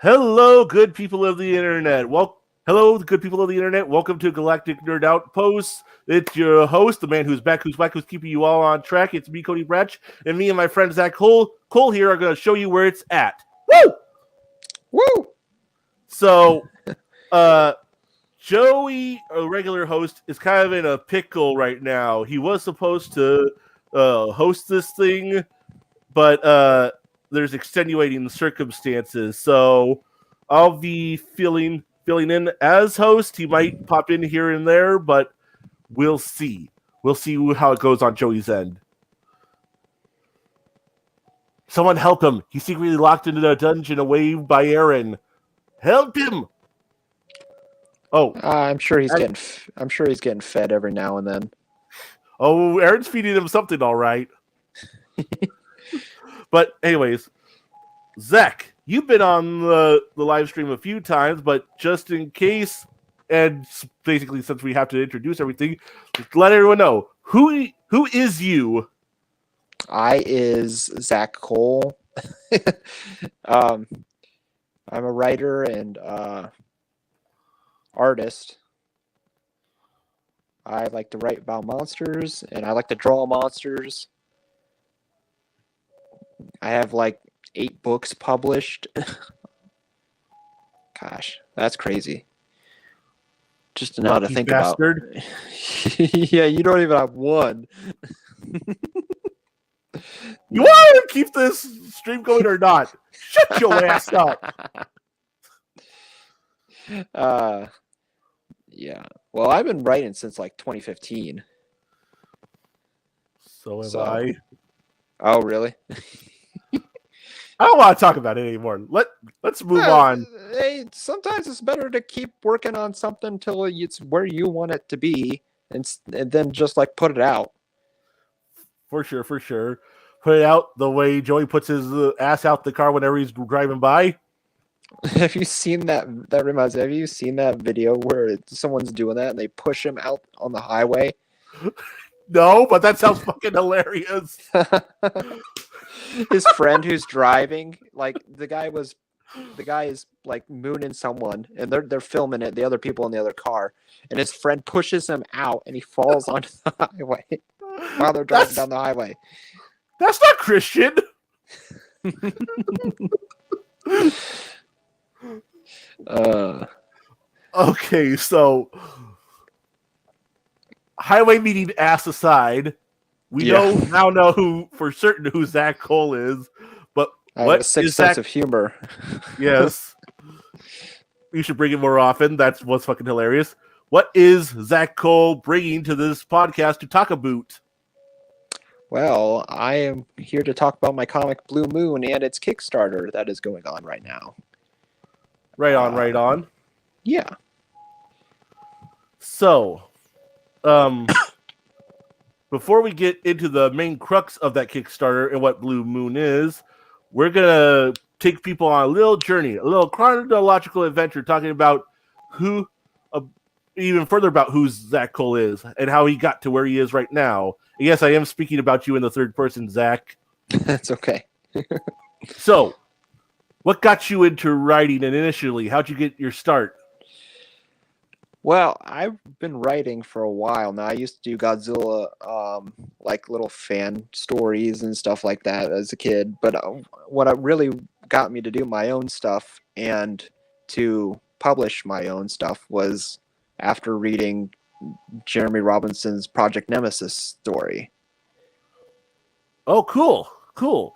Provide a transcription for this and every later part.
Hello, good people of the internet. Hello, good people of the internet. Welcome to Galactic Nerd Outpost. It's your host, the man who's back, who's back, who's keeping you all on track. It's me, Cody Branch, and me and my friend Zach Cole here are going to show you where it's at. Woo! Woo! So, Joey, a regular host, is kind of in a pickle right now. He was supposed to host this thing, but there's extenuating circumstances. So I'll be filling in as host. He might pop in here and there, but we'll see. We'll see how it goes on Joey's end. Someone help him. He's secretly locked into the dungeon away by Aaron. Help him! Oh, I'm sure he's getting fed every now and then. Oh, Aaron's feeding him something, all right. But anyways, Zach, you've been on the live stream a few times, but just in case, and basically since we have to introduce everything, let everyone know who is you. I is Zach Cole. I'm a writer and artist. I like to write about monsters, and I like to draw monsters. I have like 8 books published. Gosh, that's crazy. Just to know how to think bastard. about. Yeah, you don't even have one. You want to keep this stream going or not? Shut your ass up. Yeah. Well, I've been writing since like 2015. So have I. Oh, really? I don't want to talk about it anymore. Let's move on. Hey, sometimes it's better to keep working on something till it's where you want it to be, and then just like put it out. For sure. Put it out the way Joey puts his ass out the car whenever he's driving by. Have you seen that? That reminds me. Have you seen that video where someone's doing that and they push him out on the highway? No, but that sounds fucking hilarious. His friend who's driving, like the guy is like mooning someone, and they're filming it. The other people in the other car, and his friend pushes him out, and he falls onto the highway while they're driving down the highway. That's not Christian. Okay, so highway meeting ass aside, we now know who for certain who Zach Cole is. But what is sense of humor? Yes, you should bring it more often. That's what's fucking hilarious. What is Zach Cole bringing to this podcast to talk about? Well, I am here to talk about my comic Blue Moon and its Kickstarter that is going on right now. Right on. Yeah. So, before we get into the main crux of that Kickstarter and what Blue Moon is, we're going to take people on a little journey, a little chronological adventure, talking about even further about who Zach Cole is and how he got to where he is right now. And yes, I am speaking about you in the third person, Zach. That's okay. So, what got you into writing initially? How'd you get your start? Well, I've been writing for a while now. I used to do Godzilla, like little fan stories and stuff like that as a kid. But what really got me to do my own stuff and to publish my own stuff was after reading Jeremy Robinson's Project Nemesis story. Oh, cool.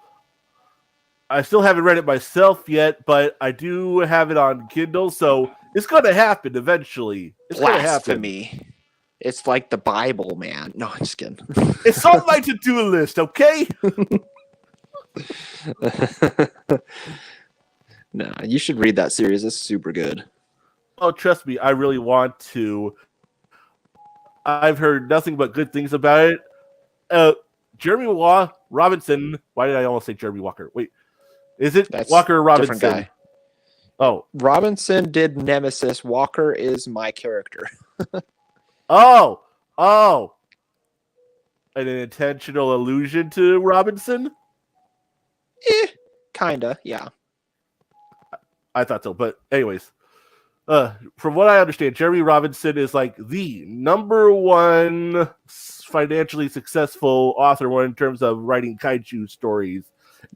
I still haven't read it myself yet, but I do have it on Kindle, so it's going to happen eventually. It's going to happen. Blasphemy. It's like the Bible, man. No, I'm just kidding. It's on my to-do list, okay? No, you should read that series. It's super good. Oh, trust me, I really want to. I've heard nothing but good things about it. Jeremy Robinson. Why did I almost say Jeremy Walker? Wait, is it That's Walker or Robinson? Different guy. Oh, Robinson did Nemesis. Walker is my character. Oh, an intentional allusion to Robinson? Kinda, yeah. I thought so. But anyways, from what I understand, Jeremy Robinson is like the number one financially successful author one in terms of writing kaiju stories,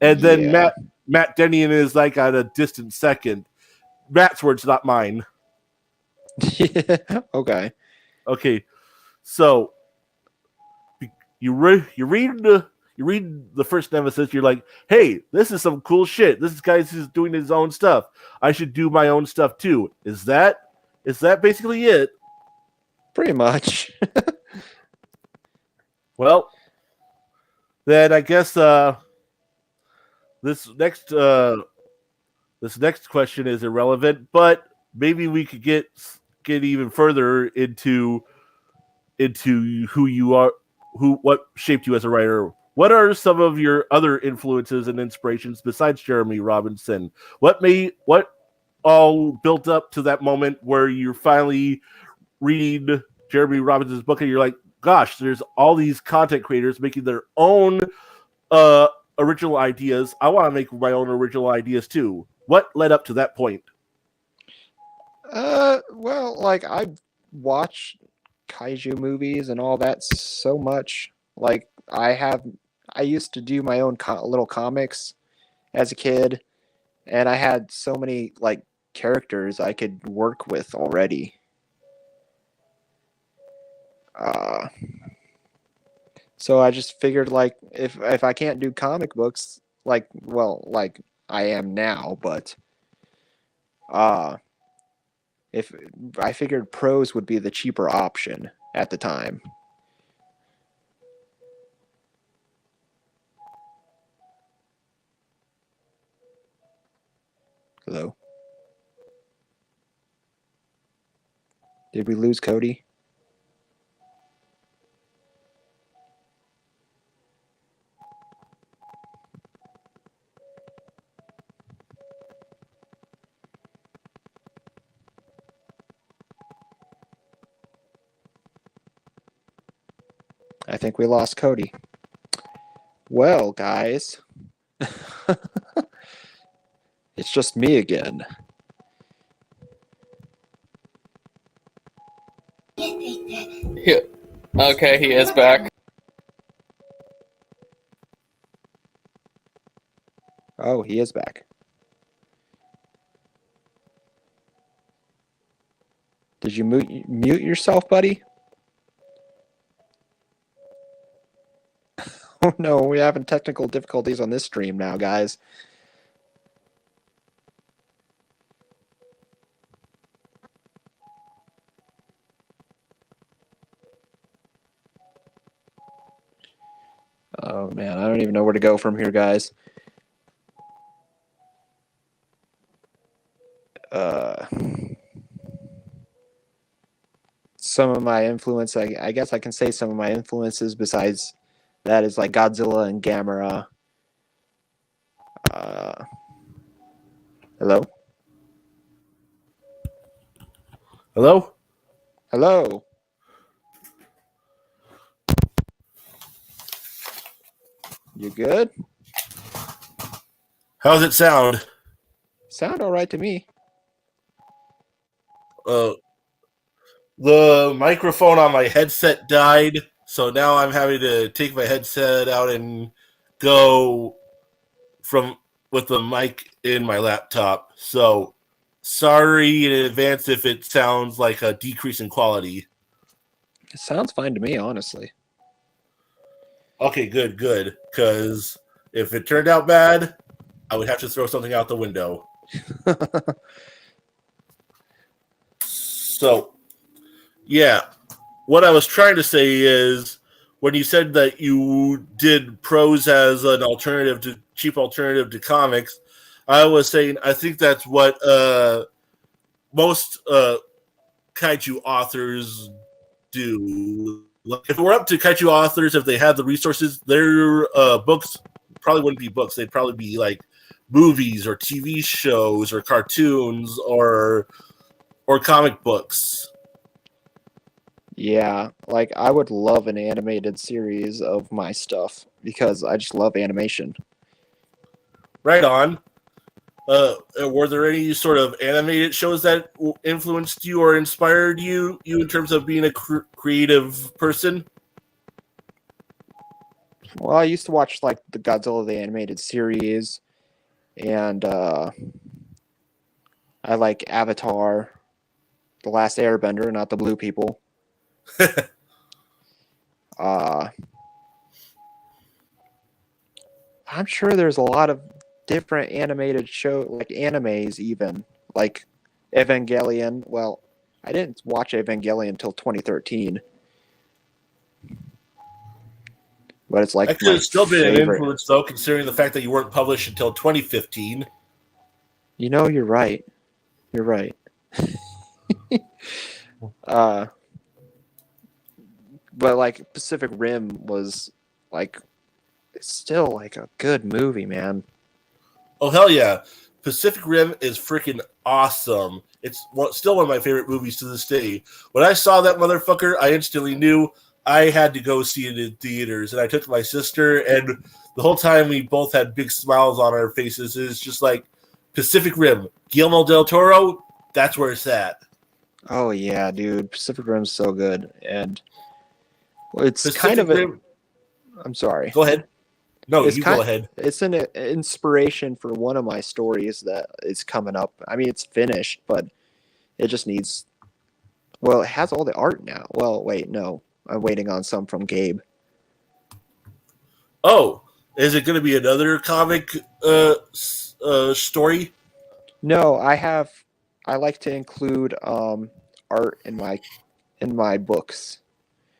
and then Yeah. Matt Dennion is like at a distant second. Matt's words, not mine. Okay. Okay, so you read the first Nemesis. You're like, hey, this is some cool shit. This guy's just doing his own stuff. I should do my own stuff too. Is that basically it? Pretty much. Well, then I guess this next question is irrelevant, but maybe we could get even further into who you are, what shaped you as a writer. What are some of your other influences and inspirations besides Jeremy Robinson? What all built up to that moment where you're finally reading Jeremy Robinson's book and you're like, gosh, there's all these content creators making their own original ideas. I want to make my own original ideas too. What led up to that point? Well, like I watch kaiju movies and all that so much. Like I used to do my own little comics as a kid, and I had so many like characters I could work with already. So I just figured like if I can't do comic books like I am now, but if I figured prose would be the cheaper option at the time. Hello? Did we lose Cody? I think we lost Cody. Well, guys, it's just me again. Okay, he is back. Oh, he is back. Did you mute yourself, buddy? Oh no, we're having technical difficulties on this stream now, guys. Oh man, I don't even know where to go from here, guys. Some of my influence, I guess I can say some of my influences besides that is like Godzilla and Gamera. Hello? Hello? Hello? You good? How's it sound? Sound all right to me. The microphone on my headset died, so now I'm having to take my headset out and go with the mic in my laptop. So sorry in advance if it sounds like a decrease in quality. It sounds fine to me, honestly. Okay, good. Because if it turned out bad, I would have to throw something out the window. So, yeah. What I was trying to say is, when you said that you did prose as an cheap alternative to comics, I was saying I think that's what most kaiju authors do. Like, if it were up to kaiju authors, if they had the resources, their books probably wouldn't be books. They'd probably be like movies or TV shows or cartoons or comic books. Yeah, like I would love an animated series of my stuff because I just love animation. Right on. Were there any sort of animated shows that influenced you or inspired you in terms of being a creative person? Well, I used to watch like the Godzilla the animated series, and I like Avatar, The Last Airbender, not the blue people. I'm sure there's a lot of different animated show, like animes even, like Evangelion. Well, I didn't watch Evangelion until 2013, but it's like That could my have still been an favorite. influence, though, considering the fact that you weren't published until 2015. You know, you're right. You're right. But like Pacific Rim was like it's still like a good movie, man. Oh, hell yeah. Pacific Rim is freaking awesome. It's still one of my favorite movies to this day. When I saw that motherfucker, I instantly knew I had to go see it in theaters. And I took my sister, and the whole time we both had big smiles on our faces. It's just like Pacific Rim. Guillermo del Toro, that's where it's at. Oh yeah, dude. Pacific Rim's so good. And it's Pacific kind of a Rim. I'm sorry. Go ahead. No, It's you kind, go ahead. It's an inspiration for one of my stories that is coming up. I mean, it's finished, but it just needs. Well, it has all the art now. Well, wait, no, I'm waiting on some from Gabe. Oh, is it going to be another comic story? No, I like to include art in my books.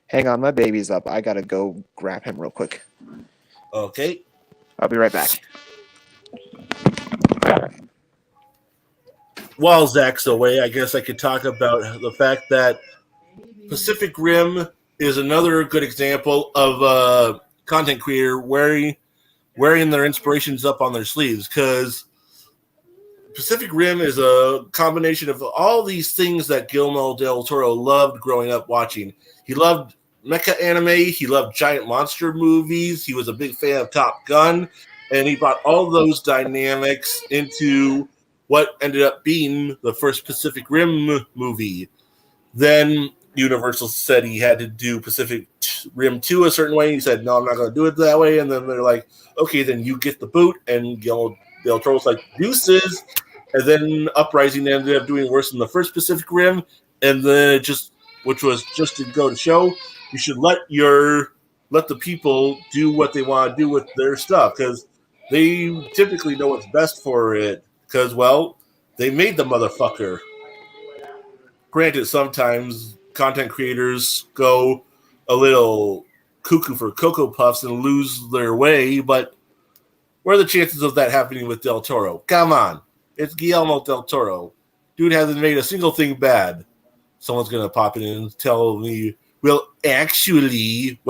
Hang on, my baby's up. I gotta go grab him real quick. Okay. I'll be right back. While Zach's away, I guess I could talk about the fact that Pacific Rim is another good example of a content creator wearing their inspirations up on their sleeves, because Pacific Rim is a combination of all these things that Guillermo del Toro loved growing up watching. He loved mecha anime. He loved giant monster movies. He was a big fan of Top Gun, and he brought all those dynamics into what ended up being the first Pacific Rim movie. Then Universal said he had to do Pacific Rim 2 a certain way. He said, no, I'm not going to do it that way. And then they're like, okay, then you get the boot. And Guillermo del Toro's like, deuces. And then Uprising ended up doing worse than the first Pacific Rim. And then it just, which was just to go to show, you should let the people do what they want to do with their stuff, because they typically know what's best for it, because, well, they made the motherfucker. Granted, sometimes content creators go a little cuckoo for Cocoa Puffs and lose their way, but what are the chances of that happening with Del Toro? Come on. It's Guillermo del Toro. Dude hasn't made a single thing bad. Someone's going to pop in and tell me, well, actually,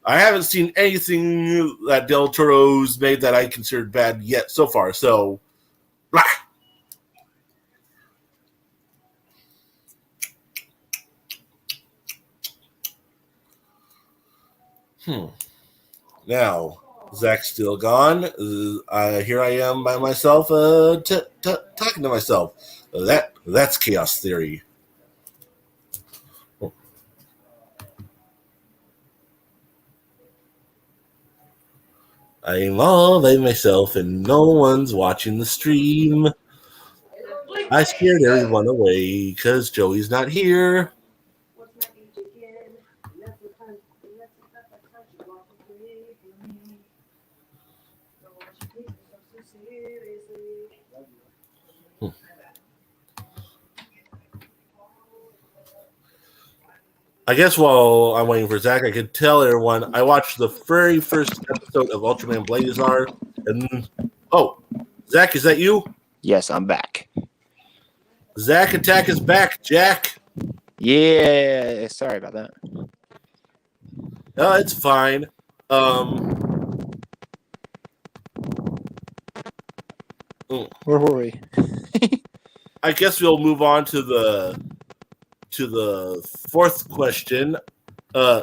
I haven't seen anything that Del Toro's made that I considered bad yet so far, so blah. Now, Zach's still gone. Here I am by myself, talking to myself. That's chaos theory. I'm all by myself and no one's watching the stream. I scared everyone away because Joey's not here. I guess while I'm waiting for Zach, I could tell everyone I watched the very first episode of Ultraman Blazar, and Zach, is that you? Yes, I'm back. Zach Attack is back, Jack. Yeah, sorry about that. No, it's fine. Where were we? I guess we'll move on to the fourth question, because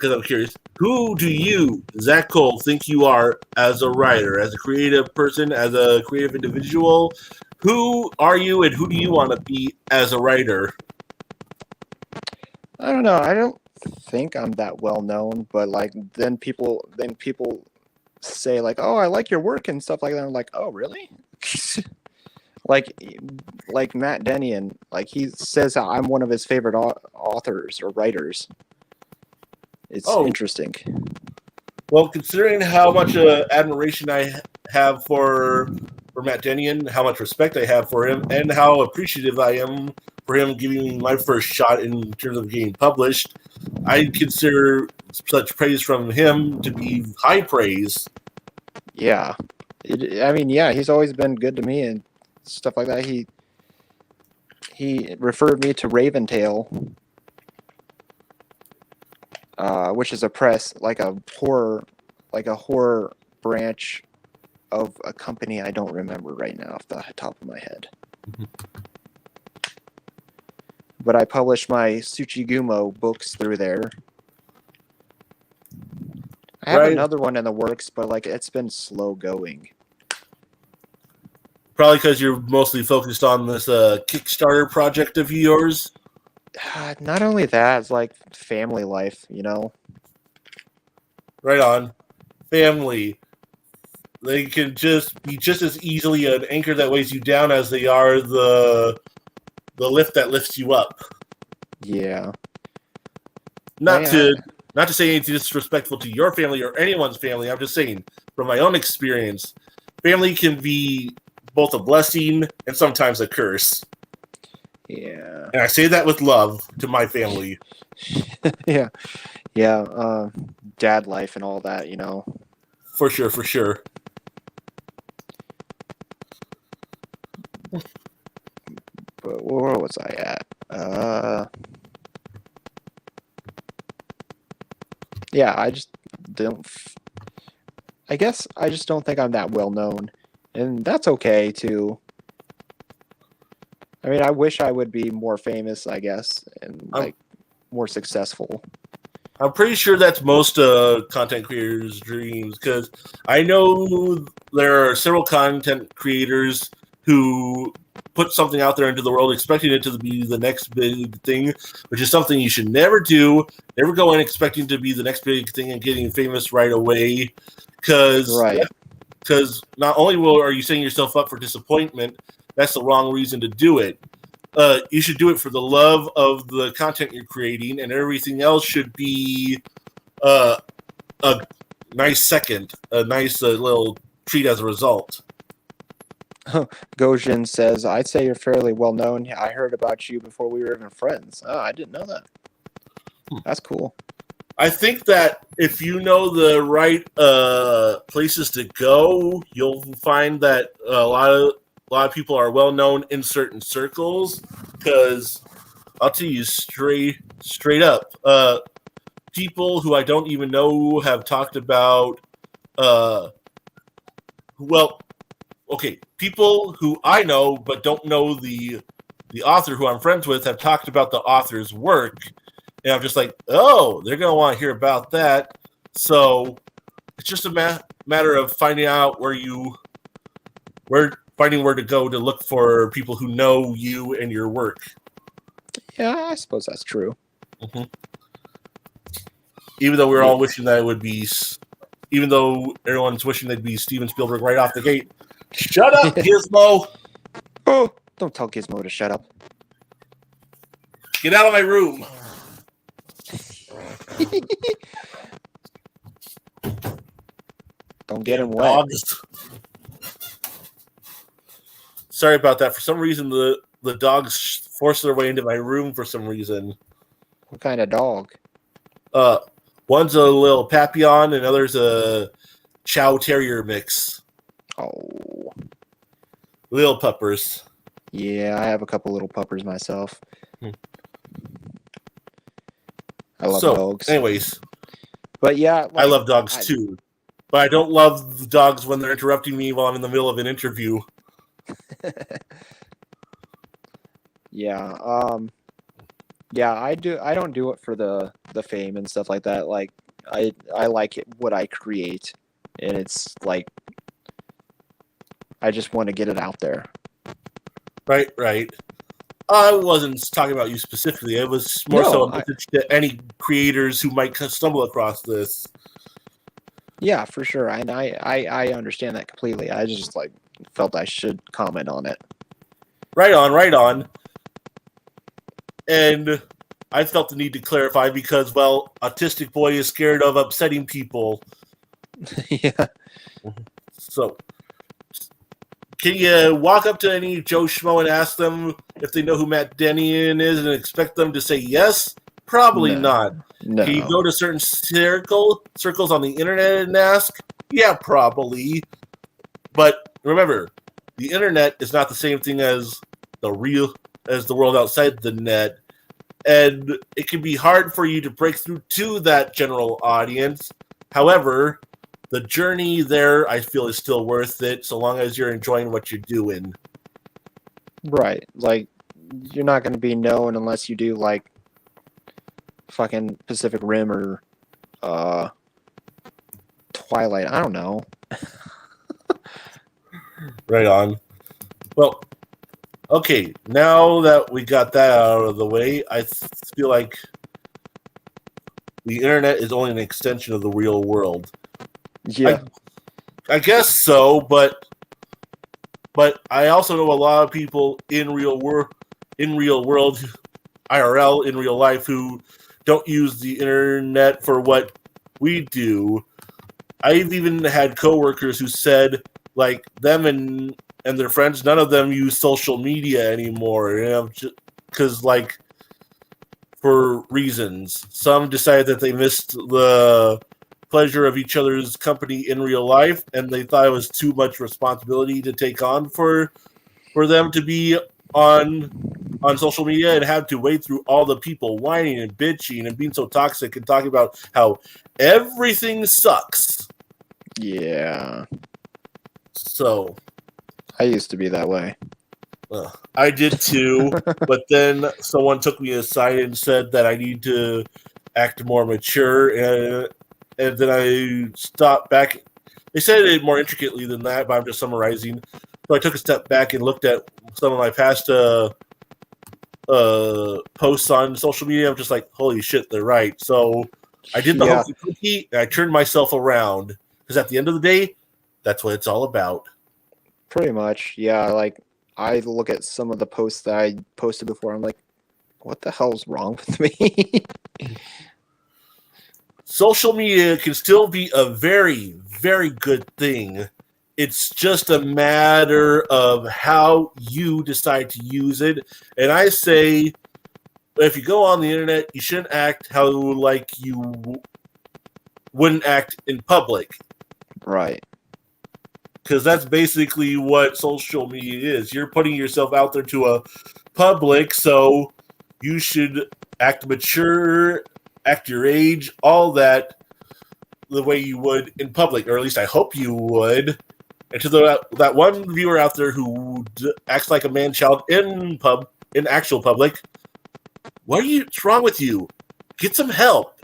because I'm curious, who do you, Zach Cole, think you are as a writer, as a creative person, as a creative individual? Who are you, and who do you want to be as a writer? I don't know. I don't think I'm that well known, but like then people say like, "Oh, I like your work" and stuff like that. I'm like, "Oh, really?" like Matt Denian, like he says I'm one of his favorite authors or writers. It's interesting. Well, considering how much admiration I have for Matt Denian, how much respect I have for him, and how appreciative I am for him giving me my first shot in terms of getting published, I consider such praise from him to be high praise. Yeah. He's always been good to me and stuff like that. He referred me to Raventail, which is a press, like a horror branch of a company I don't remember right now off the top of my head. But I published my Tsuchigumo books through there. I have another one in the works, but like it's been slow going. Probably because you're mostly focused on this Kickstarter project of yours. Not only that, it's like family life, you know. Right on. Family. They can just be just as easily an anchor that weighs you down as they are the lift that lifts you up. Yeah. Not to say anything disrespectful to your family or anyone's family. I'm just saying, from my own experience, family can be both a blessing and sometimes a curse. Yeah. And I say that with love to my family. Yeah. Yeah. Dad life and all that, you know. For sure, for sure. But where was I at? Yeah, I just don't. I guess I just don't think I'm that well known, and that's okay too. I mean, I wish I would be more famous, I guess, and like more successful. I'm pretty sure that's most content creators' dreams, because I know there are several content creators who put something out there into the world expecting it to be the next big thing, which is something you should never do. Never go in expecting to be the next big thing and getting famous right away, because not only are you setting yourself up for disappointment, that's the wrong reason to do it. You should do it for the love of the content you're creating, and everything else should be a nice second, a nice little treat as a result. Gojin says, I'd say you're fairly well known. I heard about you before we were even friends. Oh, I didn't know that. That's cool. I think that if you know the right places to go, you'll find that a lot of people are well known in certain circles. Because I'll tell you straight up, people who I don't even know have talked about. People who I know but don't know the author who I'm friends with have talked about the author's work, and I'm just like, oh, they're gonna want to hear about that. So it's just a matter of finding out where to go to look for people who know you and your work. Yeah, I suppose that's true. Mm-hmm. Even though we're all wishing that it would be, even though everyone's wishing they'd be Steven Spielberg right off the gate. Shut up, Gizmo! Oh, don't tell Gizmo to shut up. Get out of my room. Don't get him wet. Dogs. Sorry about that. For some reason, the dogs forced their way into my room for some reason. What kind of dog? One's a little Papillon, and other's a Chow Terrier mix. Oh. Little puppers. Yeah, I have a couple little puppers myself. I love dogs. Anyways. But yeah. Like, I love dogs too. But I don't love the dogs when they're interrupting me while I'm in the middle of an interview. Yeah. Yeah, I do. I don't do it for the fame and stuff like that. Like I like it what I create, and it's like I just want to get it out there. Right, right. I wasn't talking about you specifically. It was more No, so a message to any creators who might stumble across this. Yeah, for sure. And I understand that completely. I just like felt I should comment on it. Right on, right on. And I felt the need to clarify because, well, Autistic Boy is scared of upsetting people. Yeah. So, can you walk up to any Joe Schmo and ask them if they know who Matt Denian is and expect them to say yes? Probably No. not. No. Can you go to certain circles on the internet and ask? Yeah, probably. But remember, the internet is not the same thing as the world outside the net. And it can be hard for you to break through to that general audience. However, the journey there, I feel, is still worth it so long as you're enjoying what you're doing. Right. Like, you're not going to be known unless you do, like, fucking Pacific Rim or Twilight. I don't know. Right on. Well, okay, now that we got that out of the way, I feel like the internet is only an extension of the real world. Yeah. I guess so, but I also know a lot of people in real world, IRL, in real life, who don't use the internet for what we do. I've even had coworkers who said, like, them and their friends, none of them use social media anymore, you know, because, like, for reasons. Some decided that they missed the pleasure of each other's company in real life, and they thought it was too much responsibility to take on for them to be on social media and have to wade through all the people whining and bitching and being so toxic and talking about how everything sucks. Yeah. So I used to be that way. I did too, but then someone took me aside and said that I need to act more mature, and then I stopped back. They said it more intricately than that, but I'm just summarizing. So I took a step back and looked at some of my past posts on social media. I'm just like, holy shit, they're right. So I did the hokey pokey, and I turned myself around, because at the end of the day, that's what it's all about. Pretty much. Yeah, like I look at some of the posts that I posted before. I'm like, what the hell's wrong with me? Social media can still be a very, very good thing. It's just a matter of how you decide to use it. And I say, if you go on the internet, you shouldn't act how like you wouldn't act in public. Right. Because that's basically what social media is. You're putting yourself out there to a public, so you should act mature, act your age, all that, the way you would in public, or at least I hope you would. And to that one viewer out there who acts like a man-child in actual public, what's wrong with you? Get some help.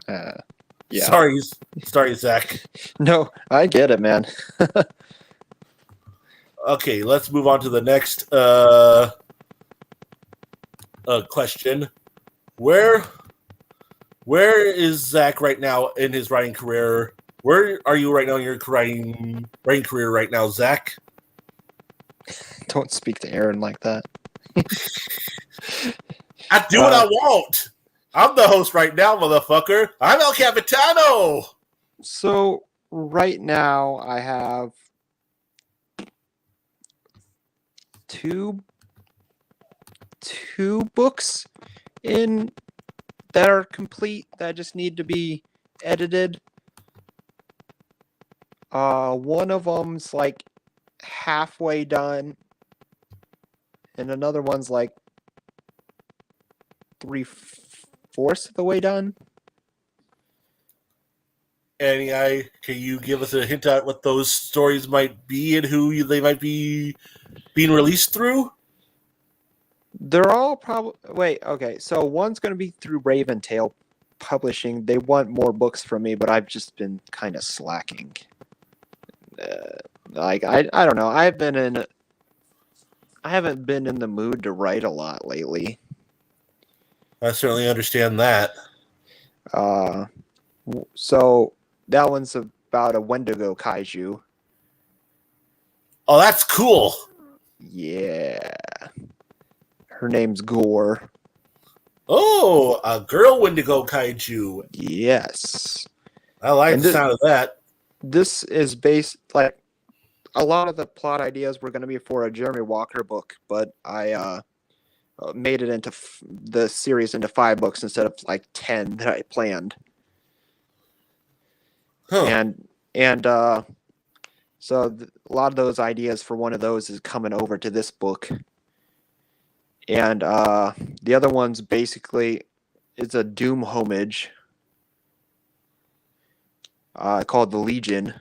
Yeah. Sorry, Zach. No, I get it, man. Okay, let's move on to the next question. Where is Zach right now in his writing career? Where are you right now in your writing career right now, Zach? Don't speak to Aaron like that. I do what I want. I'm the host right now, motherfucker. I'm El Capitano. So right now I have two books in that are complete that just need to be edited. One of them's like halfway done, and another one's like 3/4 of the way done. And can you give us a hint at what those stories might be and who they might be being released through? They're all probably wait. Okay, so one's going to be through Raventail Publishing. They want more books from me, but I've just been kind of slacking. I don't know. I haven't been in the mood to write a lot lately. I certainly understand that. So that one's about a Wendigo kaiju. Oh, that's cool. Yeah. Her name's Gore. Oh, a girl Wendigo kaiju. Yes. I like the sound of that. This is based, like, a lot of the plot ideas were going to be for a Jeremy Walker book, but I made it into the series into 5 books instead of like 10 that I planned. Huh. So a lot of those ideas for one of those is coming over to this book. And the other one's basically it's a Doom homage called the Legion.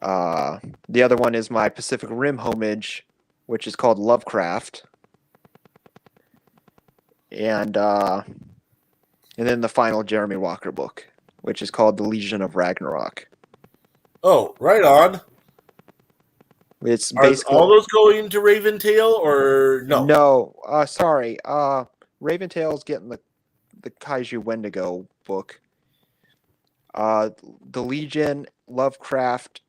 The other one is my Pacific Rim homage, which is called Lovecraft. And then the final Jeremy Walker book, which is called The Legion of Ragnarok. Oh, right on. It's Are basically all those going to Raventail or no? No, sorry. Raventail's getting the Kaiju Wendigo book. The Legion, Lovecraft,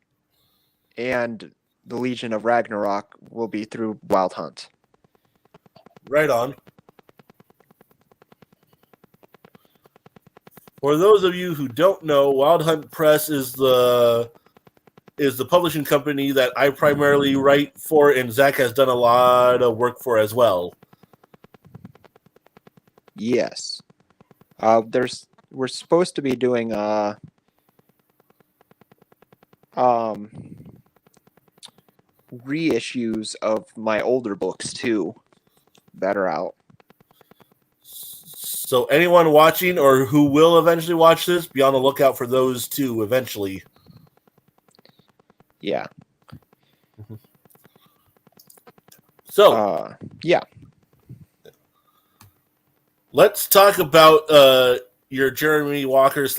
and the Legion of Ragnarok will be through Wild Hunt. Right on. For those of you who don't know, Wild Hunt Press is the publishing company that I primarily write for, and Zach has done a lot of work for as well. Yes. We're supposed to be doing reissues of my older books too that are out. So anyone watching or who will eventually watch this, be on the lookout for those too eventually. Yeah. So yeah. Let's talk about your Jeremy Walker /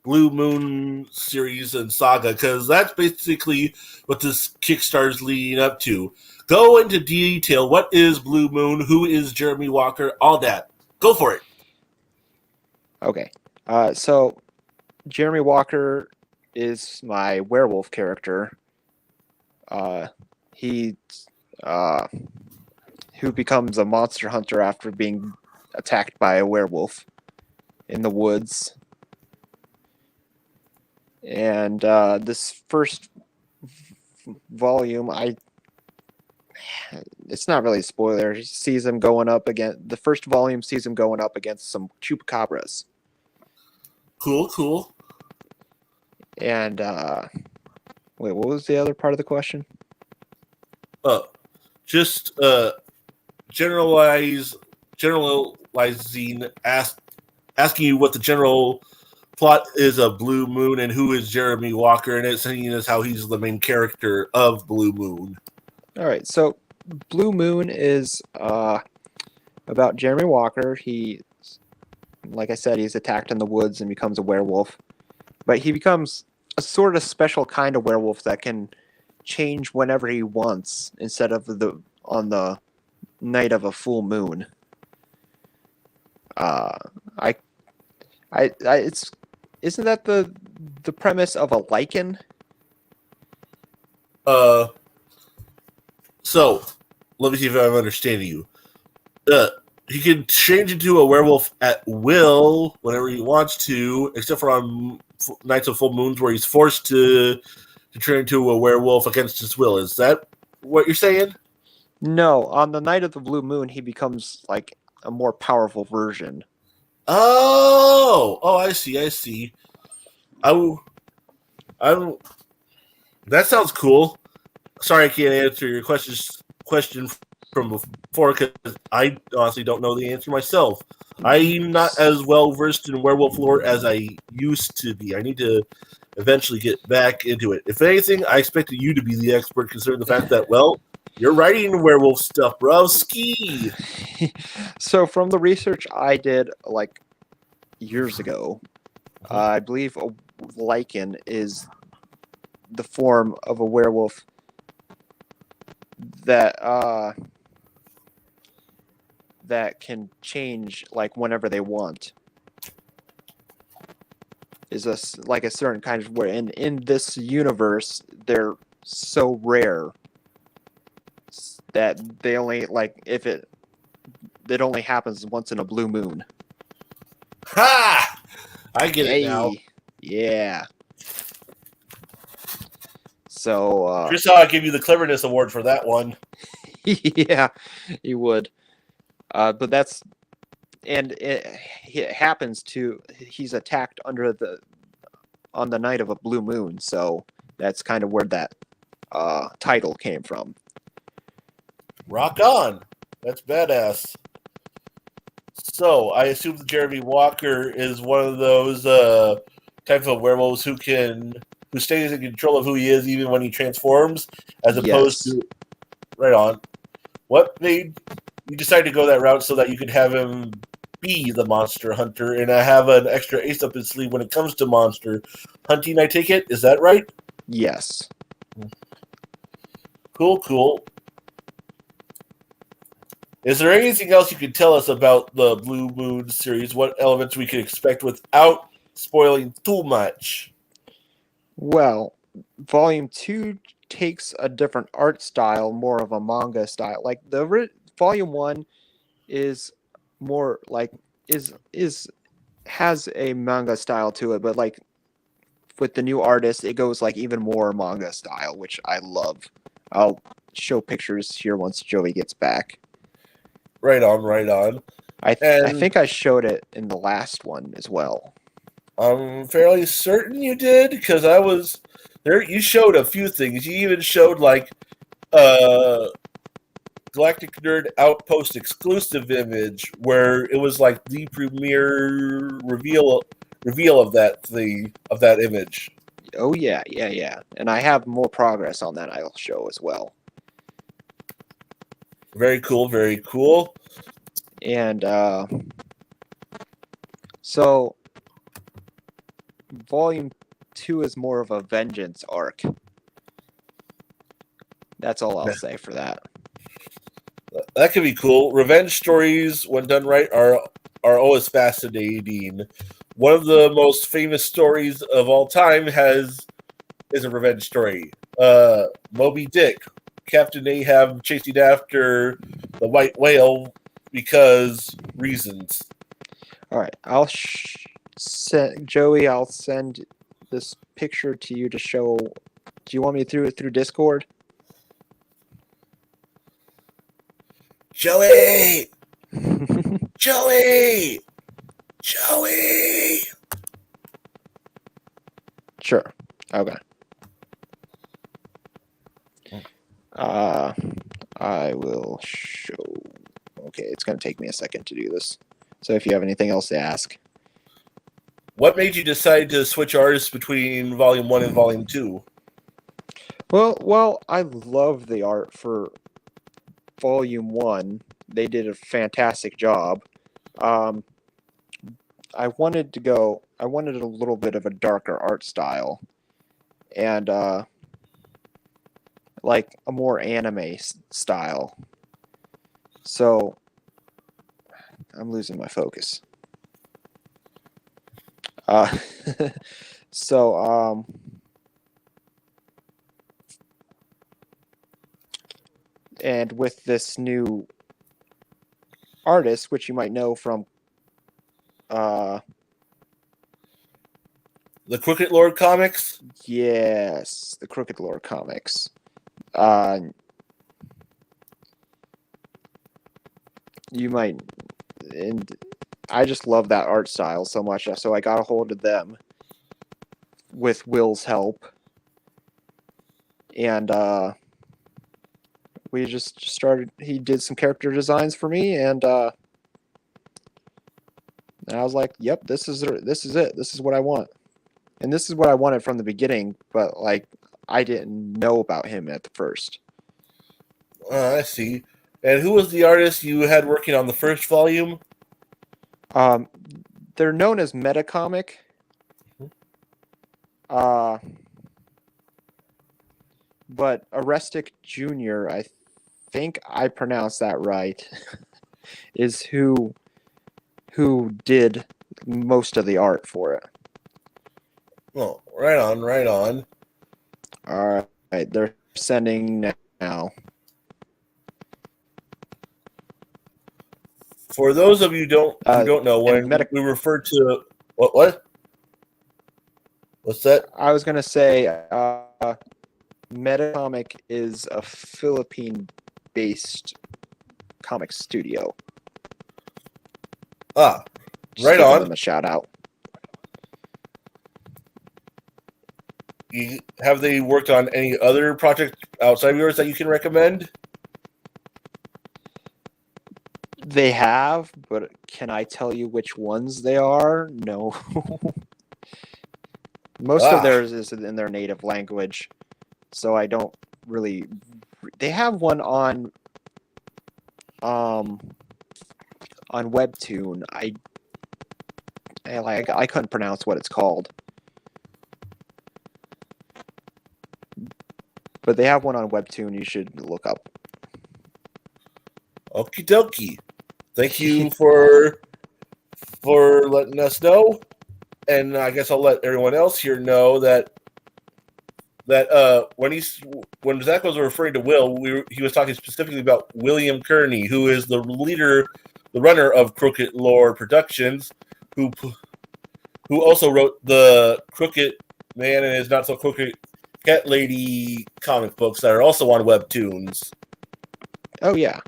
Blue Moon series and saga, because that's basically what this Kickstarter's leading up to. Go into detail. What is Blue Moon? Who is Jeremy Walker? All that. Go for it. Okay. So Jeremy Walker is my werewolf character. He who becomes a monster hunter after being attacked by a werewolf in the woods. And this first volume, it's not really a spoiler. He sees him going up against, the first volume sees him going up against some chupacabras. Cool. And wait, what was the other part of the question? Just generalizing, asking you what the general plot is of Blue Moon and who is Jeremy Walker, and it's saying as how he's the main character of Blue Moon. All right, so Blue Moon is about Jeremy Walker. He, like I said, he's attacked in the woods and becomes a werewolf. But he becomes a sort of special kind of werewolf that can change whenever he wants instead of on the night of a full moon. Isn't that the premise of a lichen? So let me see if I'm understanding you. He can change into a werewolf at will whenever he wants to, except for on nights of full moons where he's forced to turn into a werewolf against his will. Is that what you're saying? No, on the night of the blue moon, he becomes like a more powerful version. Oh, I see. That sounds cool. Sorry, I can't answer your question from before because I honestly don't know the answer myself. I'm not as well versed in werewolf lore as I used to be. I need to eventually get back into it. If anything, I expected you to be the expert, considering the fact that, well, You're writing werewolf stuff, broski. So from the research I did like years ago, I believe a lichen is the form of a werewolf that that can change like whenever they want. Is like a certain kind of where in this universe they're so rare that they only like if it only happens once in a blue moon. Ha! I get it now. Yeah. So Chris, I'll give you the cleverness award for that one. yeah, you would. But that's and it happens to he's attacked on the night of a blue moon, so that's kind of where that title came from. Rock on. That's badass. So, I assume that Jeremy Walker is one of those type of werewolves who stays in control of who he is even when he transforms, as opposed to... Right on. What made you decide to go that route so that you could have him be the monster hunter and have an extra ace up his sleeve when it comes to monster hunting, I take it? Is that right? Yes. Cool. Is there anything else you could tell us about the Blue Moon series? What elements we could expect without spoiling too much? Well, Volume 2 takes a different art style, more of a manga style. Like Volume 1 is more like has a manga style to it, but like with the new artist, it goes like even more manga style, which I love. I'll show pictures here once Joey gets back. Right on. I think I showed it in the last one as well. I'm fairly certain you did, because I was there. You showed a few things. You even showed like Galactic Nerd Outpost exclusive image where it was like the premiere reveal of that image. Oh yeah. And I have more progress on that I'll show as well. Very cool. And so Volume 2 is more of a vengeance arc. That's all I'll say for that. That could be cool. Revenge stories, when done right, are always fascinating. One of the most famous stories of all time is a revenge story. Moby Dick, Captain Ahab chasing after the white whale because reasons. All right, I'll Joey. I'll send this picture to you to show. Do you want me to do it through Discord? Joey! Joey! Sure. Okay. I will show. Okay, it's going to take me a second to do this. So if you have anything else to ask. What made you decide to switch artists between Volume 1 and Volume 2? Well, I love the art for Volume 1. They did a fantastic job. I wanted a little bit of a darker art style. And like a more anime style. So I'm losing my focus. So and with this new artist, which you might know from The Crooked Lord comics? Yes, the Crooked Lord comics. You might, and I just love that art style so much, so I got a hold of them with Will's help, and we just started. He did some character designs for me, and I was like, "Yep, this is it. This is what I want." And this is what I wanted from the beginning, but like I didn't know about him at the first. I see. And who was the artist you had working on the first volume? They're known as Metacomic. But Arestic Jr., I think I pronounced that right, is who did most of the art for it. Oh, right on, right on. All right, they're sending now. For those of you who don't know, when we refer to what? What's that? I was gonna say, Metacomic is a Philippine-based comic studio. Ah, Just right giving on. them a shout out. Have they worked on any other project outside of yours that you can recommend? They have, but can I tell you which ones they are? No. Most of theirs is in their native language, so I don't really. They have one on Webtoon. I couldn't pronounce what it's called, but they have one on Webtoon. You should look up. Okie dokie. Thank you for letting us know, and I guess I'll let everyone else here know that when Zach was referring to Will, he was talking specifically about William Kearney, who is the runner of Crooked Lore Productions, who also wrote the Crooked Man and His Not So Crooked Cat Lady comic books that are also on Webtoons. Oh yeah.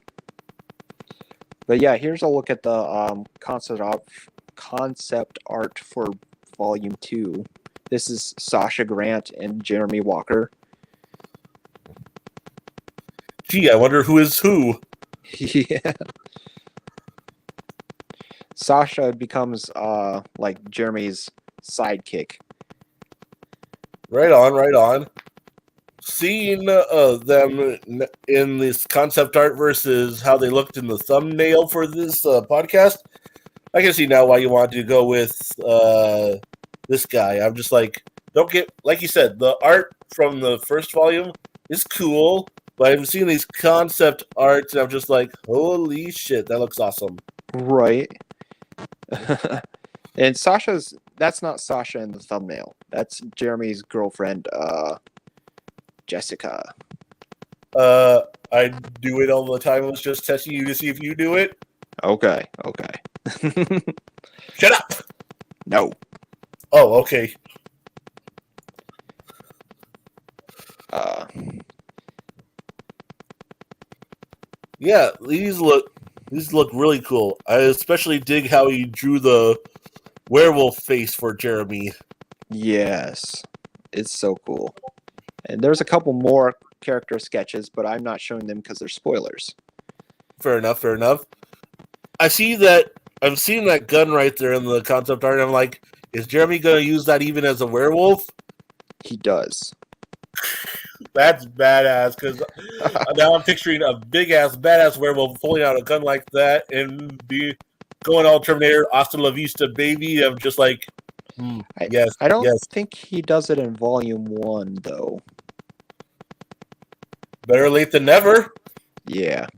But yeah, here's a look at the concept art for Volume 2. This is Sasha Grant and Jeremy Walker. Gee, I wonder who is who. Yeah. Sasha becomes like Jeremy's sidekick. Right on, right on. Seeing them in this concept art versus how they looked in the thumbnail for this podcast, I can see now why you want to go with this guy. I'm just like, don't get, like you said, the art from the first volume is cool, but I'm seeing these concept arts and I'm just like, holy shit, that looks awesome. Right. And that's not Sasha in the thumbnail. That's Jeremy's girlfriend, Jessica. I do it all the time. I was just testing you to see if you do it. Okay. Shut up! No. Oh, okay. Yeah, these look really cool. I especially dig how he drew the werewolf face for Jeremy. Yes. It's so cool. And there's a couple more character sketches, but I'm not showing them because they're spoilers. Fair enough. I'm seeing that gun right there in the concept art. And I'm like, is Jeremy going to use that even as a werewolf? He does. That's badass, because now I'm picturing a big-ass, badass werewolf pulling out a gun like that and going all Terminator, hasta la vista, baby. I'm just like, yes. I don't think he does it in Volume 1, though. Better late than never. Yeah.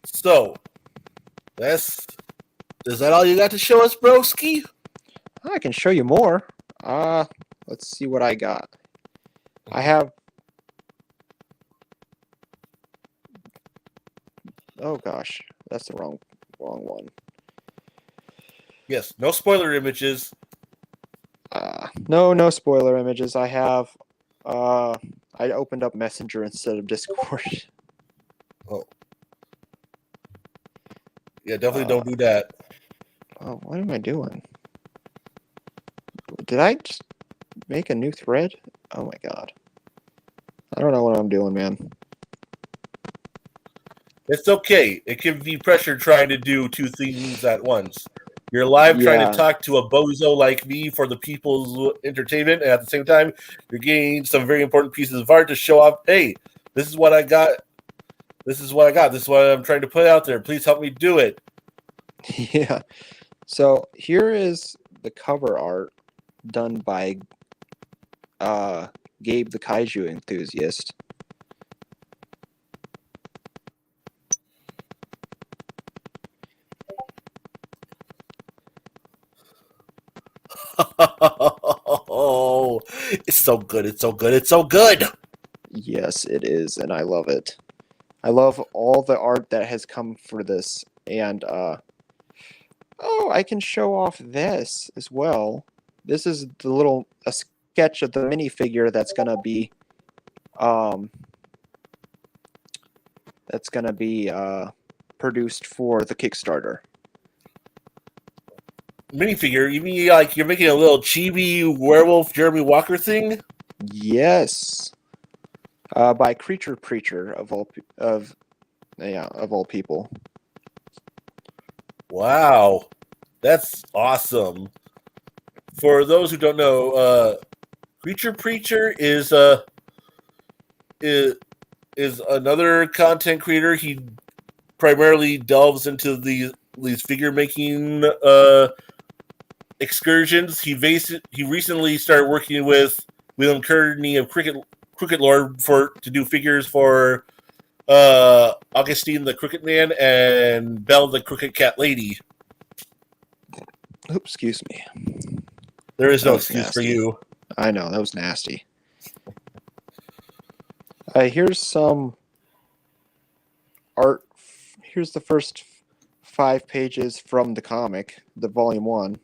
So, is that all you got to show us, broski? I can show you more. Let's see what I got. I have... Oh gosh, that's the wrong one. Yes, no spoiler images. No spoiler images. I have... I opened up Messenger instead of Discord. Oh. Yeah, definitely don't do that. Oh, what am I doing? Did I just make a new thread? Oh my god. I don't know what I'm doing, man. It's okay. It can be pressure trying to do two things at once. You're live trying Yeah. to talk to a bozo like me for the people's entertainment, and at the same time, you're getting some very important pieces of art to show off. Hey, this is what I got. This is what I got. This is what I'm trying to put out there. Please help me do it. Yeah. So here is the cover art done by Gabe the Kaiju Enthusiast. Oh, it's so good. It's so good. It's so good. Yes, it is, and I love it. I love all the art that has come for this, and oh, I can show off this as well. This is a sketch of the minifigure um that's gonna be produced for the Kickstarter. Minifigure. You mean like you're making a little chibi werewolf Jeremy Walker thing? Yes, by Creature Preacher of all people. Wow, that's awesome. For those who don't know, Creature Preacher is another content creator. He primarily delves into these figure making excursions. He recently started working with William Kearney of Cricket Lord to do figures for Augustine the Cricket Man and Belle the Cricket Cat Lady. Oops, excuse me. There is That no was excuse for nasty. you. I know, that was nasty. Here's some art. Here's the first 5 pages from the comic, the volume 1.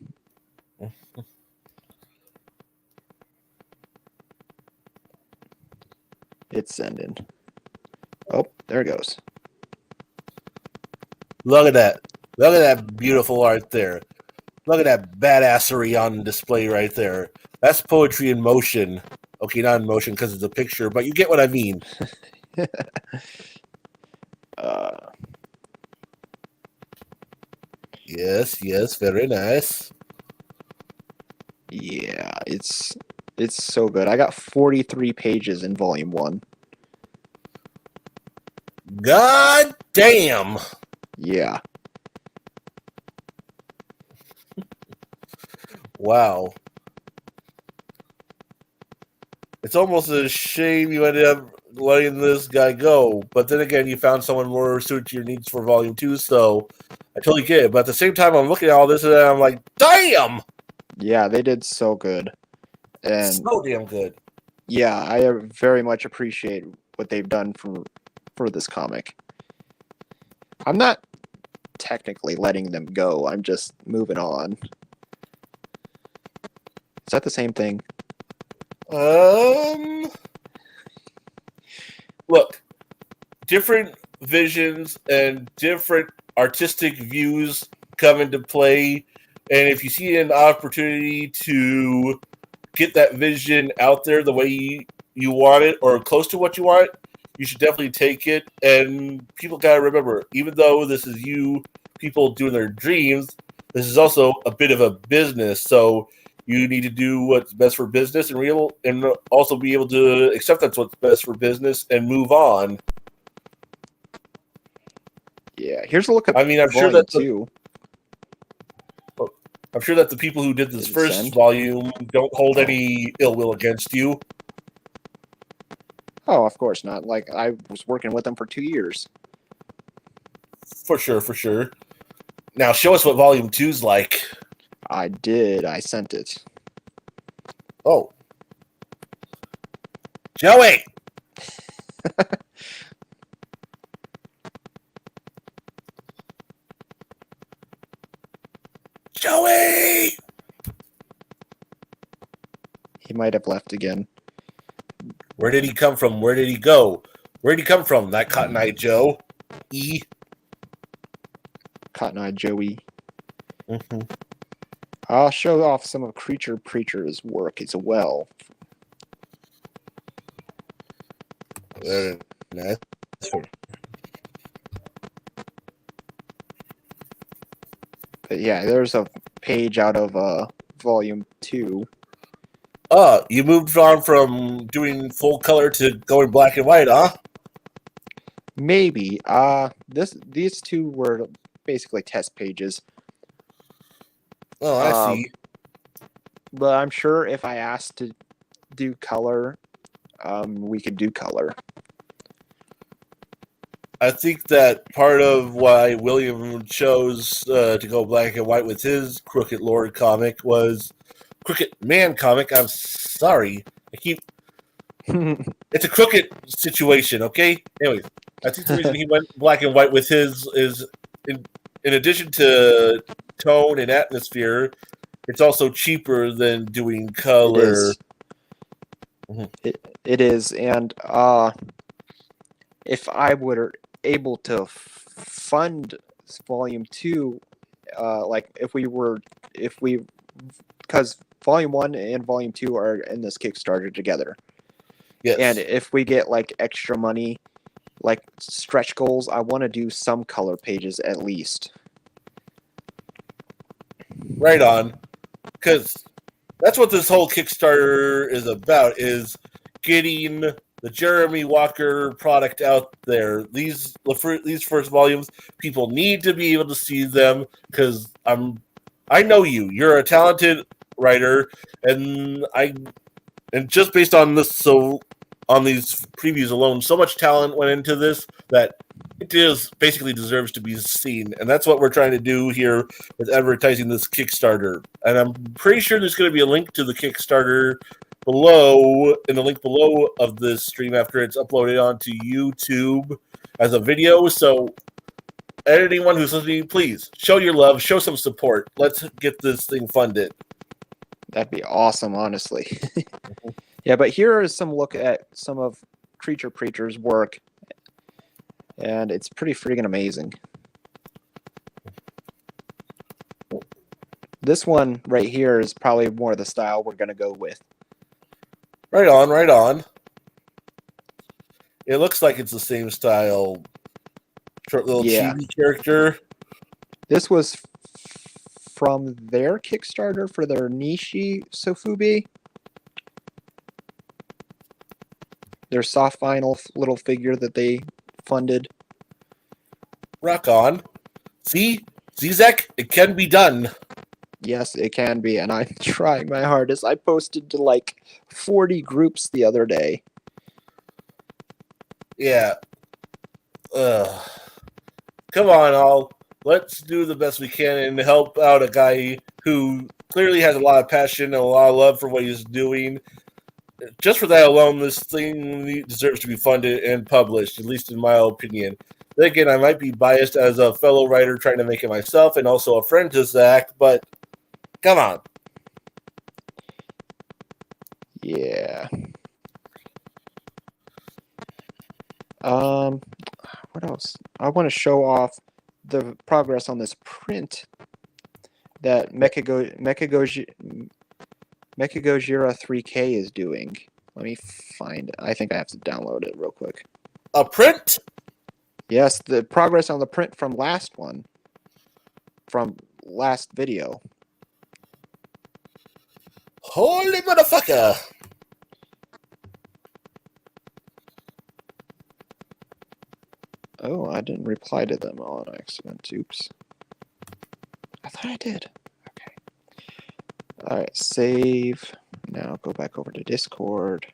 It's sending. Oh, there it goes. Look at that. Look at that beautiful art there. Look at that badassery on display right there. That's poetry in motion. Okay, not in motion because it's a picture, but you get what I mean. Yes, very nice. Yeah, it's so good. I got 43 pages in volume 1. God damn. Yeah. Wow. It's almost a shame you ended up letting this guy go, but then again, you found someone more suited to your needs for volume 2, so I totally get it. But at the same time, I'm looking at all this and I'm like, damn! Yeah, they did so good. And So damn good. yeah, I very much appreciate what they've done for this comic. I'm not technically letting them go. I'm just moving on. Is that the same thing? Look, different visions and different artistic views come into play, and if you see an opportunity to get that vision out there the way you want it or close to what you want, you should definitely take it. And people gotta remember, even though this is you people doing their dreams, this is also a bit of a business, so you need to do what's best for business and also be able to accept that's what's best for business and move on. Yeah, here's a look at I mean, I'm sure volume that 2. I'm sure that the people who did this Did it first send? volume don't hold any ill will against you. Oh, of course not. Like, I was working with them for 2 years. For sure, for sure. Now, show us what volume 2's like. I did. I sent it. Oh. Joey! Joey! He might have left again. Where did he come from? Where did he go? Where did he come from? That Cotton Eye Joe? Cotton Eye Joey. Mm-hmm. I'll show off some of Creature Preacher's work as well. Very nice. But yeah, there's a page out of volume 2. You moved on from doing full color to going black and white, huh? Maybe. These two were basically test pages. Oh, I see. But I'm sure if I asked to do color, we could do color. I think that part of why William chose to go black and white with his Crooked Lord comic was Crooked Man comic. I'm sorry. It's a crooked situation, okay? Anyways, I think the reason he went black and white with his is in addition to tone and atmosphere, it's also cheaper than doing color. It is, and if I were able to fund volume 2, because volume 1 and volume 2 are in this Kickstarter together. Yes. And if we get like extra money, like stretch goals, I want to do some color pages at least. Right on. Because that's what this whole Kickstarter is about, is getting the Jeremy Walker product out there. These first volumes, people need to be able to see them, because I know you. You're a talented writer, and just based on this, on these previews alone, so much talent went into this that it basically deserves to be seen. And that's what we're trying to do here with advertising this Kickstarter. And I'm pretty sure there's going to be a link to the Kickstarter in the link below of this stream after it's uploaded onto YouTube as a video. So anyone who's listening, please show your love, show some support. Let's get this thing funded. That'd be awesome, honestly. Yeah, but here is some look at some of Creature Preacher's work, and it's pretty freaking amazing. This one right here is probably more the style we're going to go with. Right on, right on. It looks like it's the same style. Short little chibi character. This was from their Kickstarter for their Nishi Sofubi. Their soft vinyl little figure that they funded. Rock on. See? Zizek, it can be done. Yes, it can be, and I'm trying my hardest. I posted to like 40 groups the other day. Yeah. Come on, all. Let's do the best we can and help out a guy who clearly has a lot of passion and a lot of love for what he's doing. Just for that alone, this thing deserves to be funded and published, at least in my opinion. Then again, I might be biased as a fellow writer trying to make it myself and also a friend to Zach, but come on. Yeah. What else? I want to show off the progress on this print that Mechagojira 3K is doing. Let me find it. I think I have to download it real quick. A print? Yes, the progress on the print from last video. Holy motherfucker! Oh, I didn't reply to them on accident. Oops. I thought I did. Okay. All right, save. Now go back over to Discord.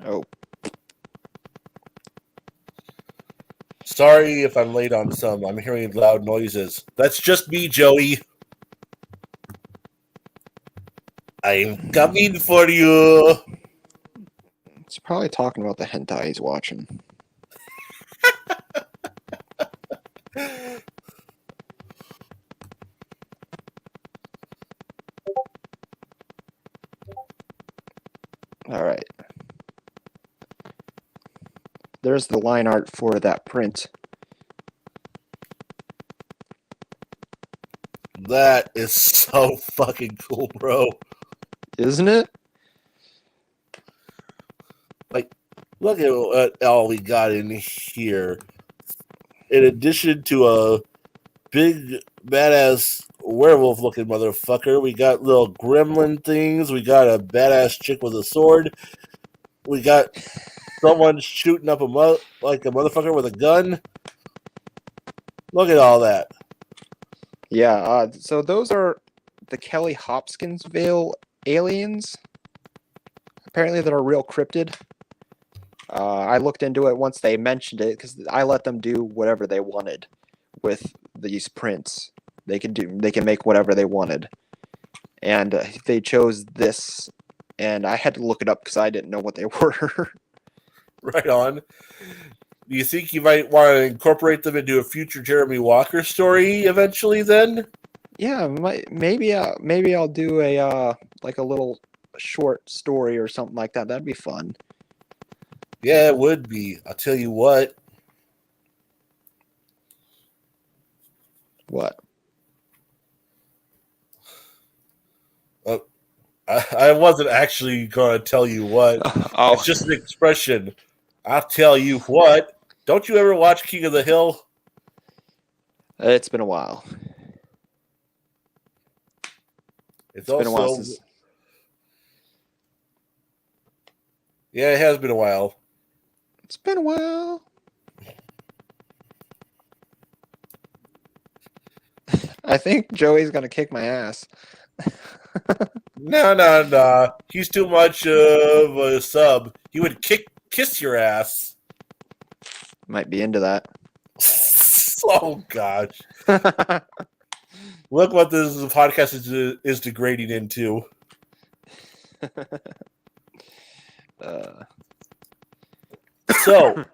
Oh. Sorry if I'm late on some. I'm hearing loud noises. That's just me, Joey. I'm coming for you. He's probably talking about the hentai he's watching. All right. There's the line art for that print. That is so fucking cool, bro. Isn't it? Look at what all we got in here. In addition to a big badass werewolf looking motherfucker, we got little gremlin things. We got a badass chick with a sword. We got someone shooting up like a motherfucker with a gun. Look at all that. Yeah, so those are the Kelly Hopkinsville aliens. Apparently, they're a real cryptid. I looked into it once they mentioned it because I let them do whatever they wanted with these prints. They can make whatever they wanted, and they chose this, and I had to look it up because I didn't know what they were. Right on. Do you think you might want to incorporate them into a future Jeremy Walker story eventually? Then, Yeah, maybe I'll do a like a little short story or something like that. That'd be fun. yeah, it would be. I'll tell you what. What? I wasn't actually going to tell you what. Oh, It's just an expression. I'll tell you what. Don't you ever watch King of the Hill? it's been a while. It's Been a while also since. yeah, it has been a while. It's been a while. I think Joey's gonna kick my ass. No. He's too much of a sub. He would kiss your ass. Might be into that. Oh gosh. Look what this podcast is degrading into. So,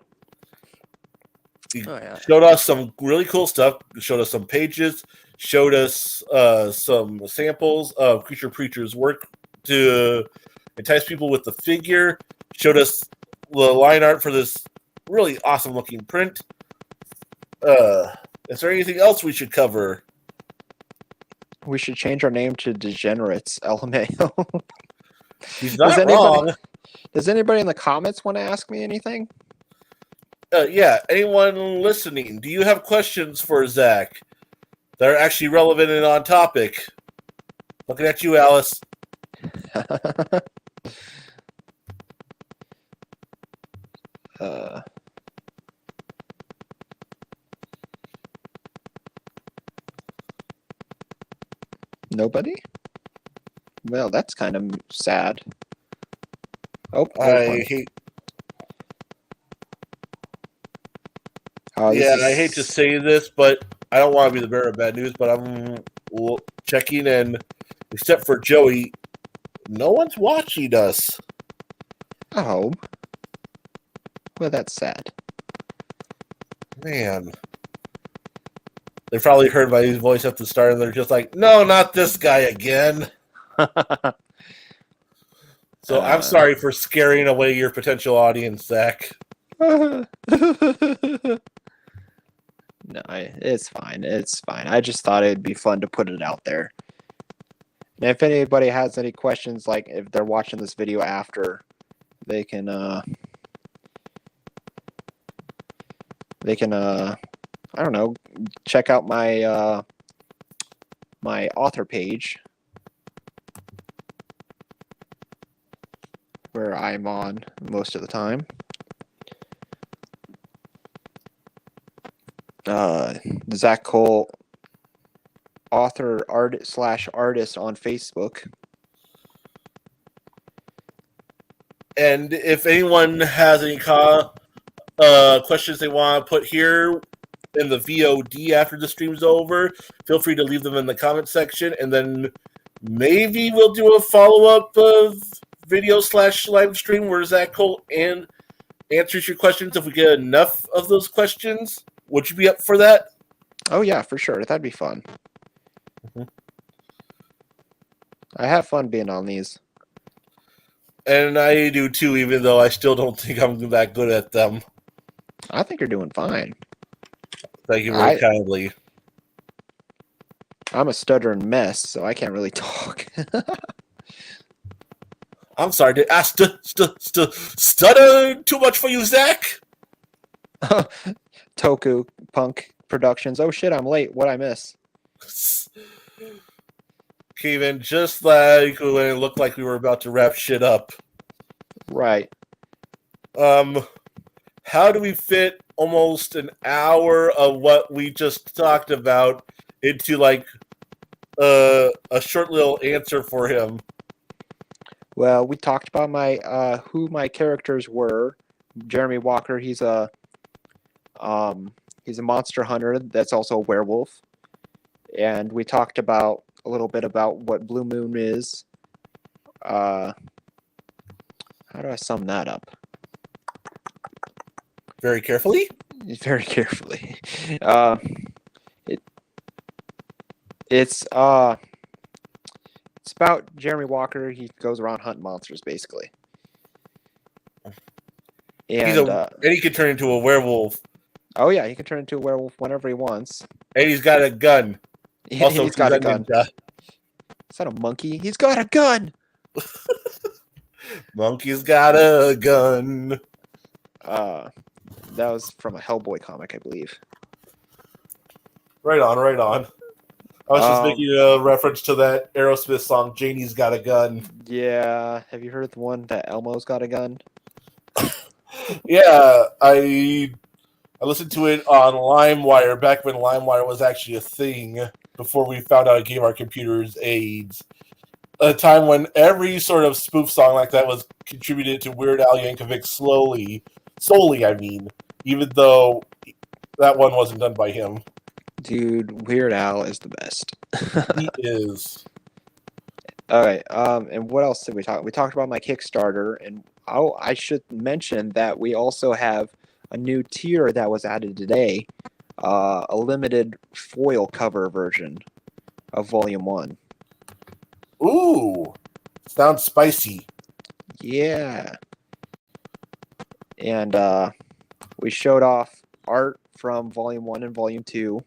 he showed us some really cool stuff. Showed us some pages. Showed us some samples of Creature Preacher's work to entice people with the figure. Showed us the line art for this really awesome looking print. Is there anything else we should cover? We should change our name to Degenerates. LMAO. He's not wrong. Does anybody in the comments want to ask me anything? Yeah, anyone listening, do you have questions for Zach that are actually relevant and on topic? Looking at you, Alice. Nobody? Well, that's kind of sad. Oh, I hate I hate to say this, but I don't want to be the bearer of bad news, but I'm checking, and except for Joey, no one's watching us. Oh. Well, that's sad. Man. They probably heard my voice at the start, and they're just like, no, not this guy again. So I'm sorry for scaring away your potential audience, Zach. No, it's fine. It's fine. I just thought it'd be fun to put it out there. And if anybody has any questions, like if they're watching this video after, they can I don't know, check out my my author page where I'm on most of the time. Zach Cole, author, artist on Facebook. And if anyone has any questions they want to put here in the VOD after the stream's over, feel free to leave them in the comment section, and then maybe we'll do a follow-up video / live stream where Zach Cole answers your questions if we get enough of those questions. Would you be up for that? Oh yeah, for sure. That'd be fun. Mm-hmm. I have fun being on these. And I do too, even though I still don't think I'm that good at them. I think you're doing fine. Thank you very kindly. I'm a stuttering mess, so I can't really talk. I'm sorry, did I stutter too much for you, Zach? Toku Punk Productions. Oh shit, I'm late. What'd I miss? Came in just like when it looked like we were about to wrap shit up. Right. How do we fit almost an hour of what we just talked about into like a short little answer for him? Well, we talked about my who my characters were. Jeremy Walker, he's a monster hunter that's also a werewolf. And we talked about a little bit about what Blue Moon is. How do I sum that up? Very carefully? Very carefully. It's about Jeremy Walker. He goes around hunting monsters, basically. And And he can turn into a werewolf. oh yeah, he can turn into a werewolf whenever he wants. And he's got a gun. Also, he's got a gun. Ninja. Is that a monkey? He's got a gun. Monkey's got a gun. That was from a Hellboy comic, I believe. Right on, right on. I was just making a reference to that Aerosmith song, Janie's Got a Gun. Yeah. Have you heard the one that Elmo's got a gun? Yeah, I listened to it on LimeWire back when LimeWire was actually a thing, before we found out it gave our computers AIDS. A time when every sort of spoof song like that was contributed to Weird Al Yankovic solely, I mean, even though that one wasn't done by him. Dude, Weird Al is the best. He is. All right. And what else did we talk? We talked about my Kickstarter, and I should mention that we also have a new tier that was added today, a limited foil cover version of Volume 1. Ooh, sounds spicy. Yeah. And we showed off art from Volume 1 and Volume 2.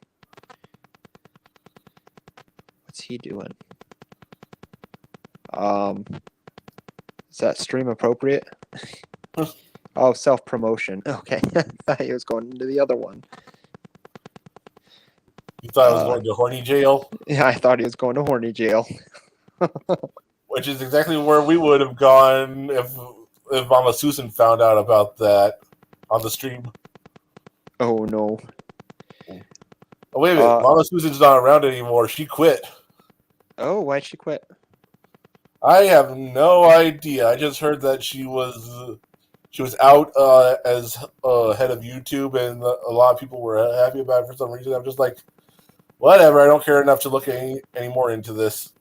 What's he doing? Is that stream appropriate? Oh, self-promotion. Okay. I thought he was going into the other one. You thought I was going to horny jail? Yeah, I thought he was going to horny jail. Which is exactly where we would have gone if Mama Susan found out about that on the stream. Oh, no. Oh, wait a minute. Mama Susan's not around anymore. She quit. Oh, why'd she quit? I have no idea. I just heard that she was out as head of YouTube, and a lot of people were happy about it for some reason. I'm just like, whatever. I don't care enough to look any more into this.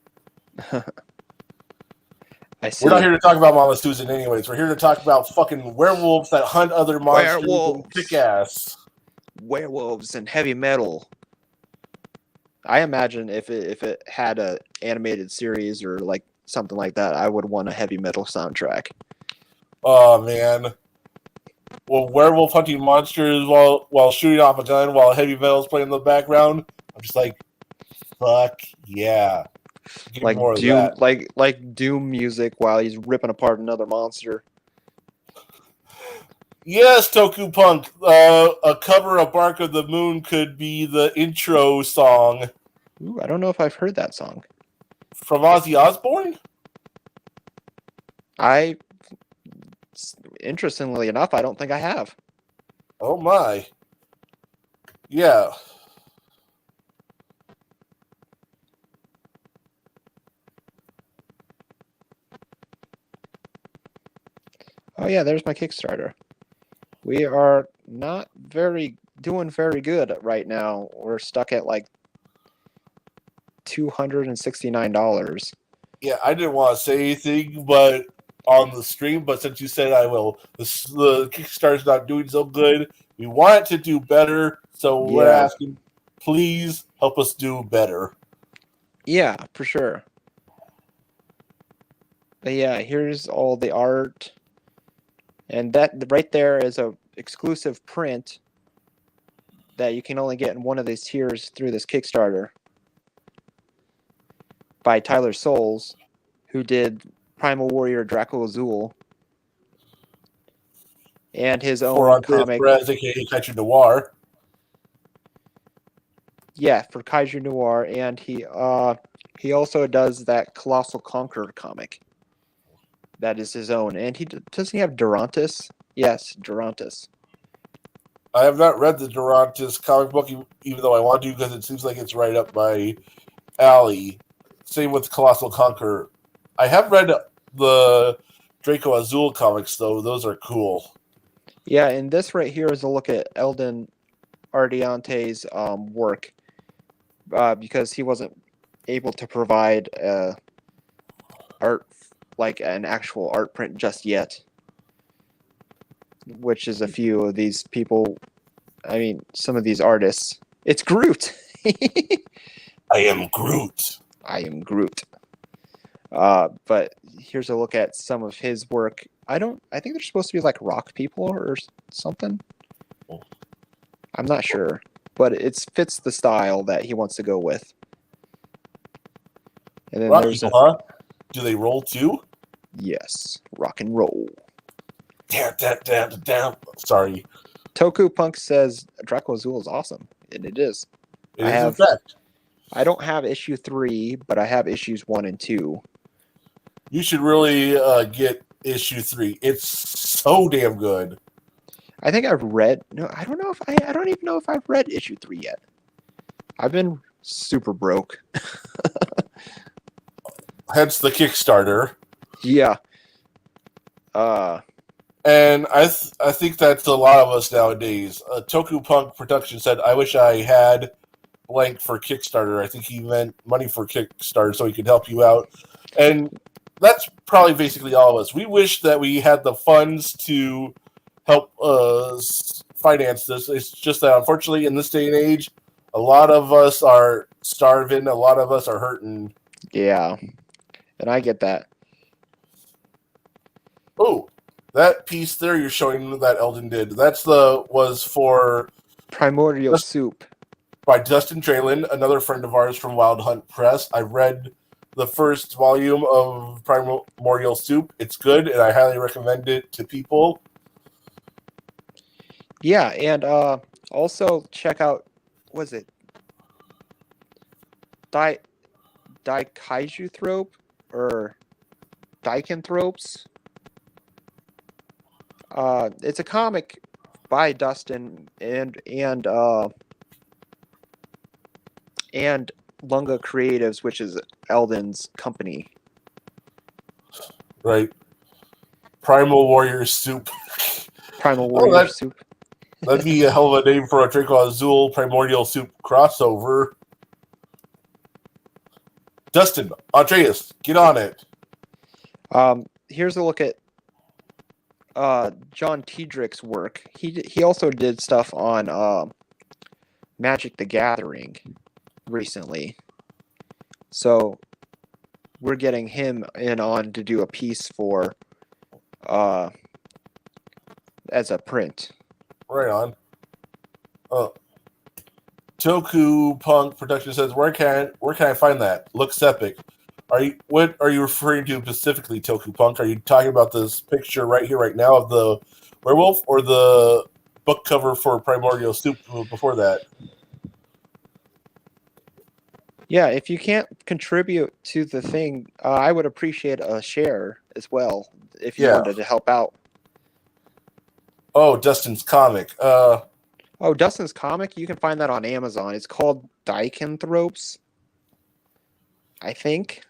I see. We're not here to talk about Mama Susan anyways. We're here to talk about fucking werewolves that hunt other monsters and kick ass. Werewolves and heavy metal. I imagine if it had a animated series or like something like that, I would want a heavy metal soundtrack. Oh man. Well, werewolf hunting monsters while shooting off a gun while heavy metal's playing in the background. I'm just like, fuck yeah. Give Like more Doom, of that. like Doom music while he's ripping apart another monster. Yes, Toku Punk. A cover of Bark of the Moon could be the intro song. Ooh, I don't know if I've heard that song. From Ozzy Osbourne? Interestingly enough, I don't think I have. Oh my. Yeah. Oh yeah, there's my Kickstarter. We are not doing very good right now. We're stuck at like $269. Yeah, I didn't want to say anything but on the stream, but since you said I will, the Kickstarter's not doing so good. We want it to do better, so we're asking, please help us do better. Yeah, for sure. But yeah, here's all the art. And that right there is a exclusive print that you can only get in one of these tiers through this Kickstarter by Tyler Souls, who did Primal Warrior Draco Azul. And his For own comic. Perez, aka Kaiju Noir. Yeah, for Kaiju Noir. And he also does that Colossal Conqueror comic. That is his own. And does he have Durantis? Yes, Durantis. I have not read the Durantis comic book, even though I want to, because it seems like it's right up my alley. Same with Colossal Conqueror. I have read the Draco Azul comics, though. Those are cool. Yeah, and this right here is a look at Eldon Ardiante's work, because he wasn't able to provide art, like an actual art print just yet, which is a few of these people. I mean, some of these artists. It's Groot. I am Groot. I am Groot. But here's a look at some of his work. I think they're supposed to be like rock people or something. I'm not sure, but it fits the style that he wants to go with. And then Rock there's people, huh? Do they roll too? Yes, rock and roll. Damn. Sorry. Toku Punk says Draco Azul is awesome, and it is. It is in fact. I don't have issue 3, but I have issues 1 and 2. You should really get issue 3. It's so damn good. I think I've read. No, I don't know if I don't even know if I've read issue 3 yet. I've been super broke. Hence the Kickstarter. Yeah. And I think that's a lot of us nowadays. Toku Punk Production said, "I wish I had blank for Kickstarter." I think he meant money for Kickstarter so he could help you out. And that's probably basically all of us. We wish that we had the funds to help finance this. It's just that, unfortunately, in this day and age, a lot of us are starving. A lot of us are hurting. Yeah. And I get that. Oh, that piece there you're showing that Eldon did. Was for Primordial Soup. By Dustin Draylen, another friend of ours from Wild Hunt Press. I read the first volume of Primordial Soup. It's good, and I highly recommend it to people. Yeah, and also check out, was it Daikaiju or Dycanthropes? It's a comic by Dustin and Lunga Creatives, which is Eldon's company. Right. Primal Warrior Soup. Primal Warrior Soup. That'd be a hell of a name for a Draco Azul Primordial Soup crossover. Dustin, Andreas, get on it. Here's a look at John Tiedrick's work. He also did stuff on Magic the Gathering recently. So we're getting him on to do a piece for as a print. Right on. Toku Punk Production says, where can I find that? Looks epic. What are you referring to specifically, Toku Punk? Are you talking about this picture right here, right now, of the werewolf, or the book cover for Primordial Soup before that? Yeah, if you can't contribute to the thing, I would appreciate a share as well if you wanted to help out. Oh, Dustin's comic. Dustin's comic, you can find that on Amazon. It's called Dycanthropes, I think.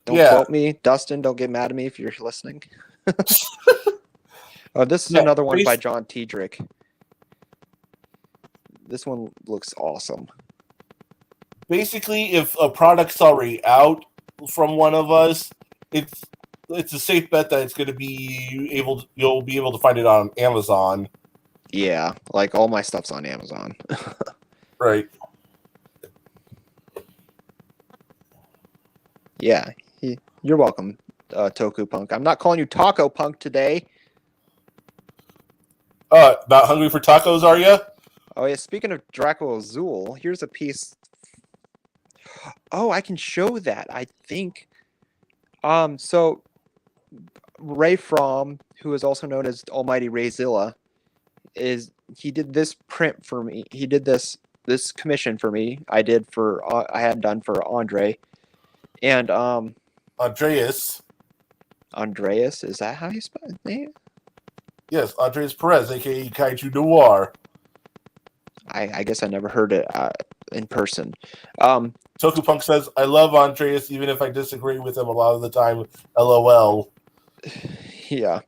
Don't quote me. Dustin, don't get mad at me if you're listening. This is another one by John Tiedrick. This one looks awesome. Basically, if a product's already out from one of us, it's a safe bet that it's going to be you'll be able to find it on Amazon. Yeah, like all my stuff's on Amazon. Right. Yeah, you're welcome, Toku Punk. I'm not calling you Taco Punk today. Not hungry for tacos, are you? Oh yeah, speaking of Draco Azul, here's a piece. Oh, I can show that, I think. So Ray Fromm, who is also known as Almighty Rayzilla, he did this print for me. He did this commission for me. I had done for Andre, and Andreas. Andreas, is that how you spell his name? Yes, Andreas Perez, aka Kaiju Noir. I guess I never heard it in person. Tokupunk says, I love Andreas even if I disagree with him a lot of the time. LOL. Yeah.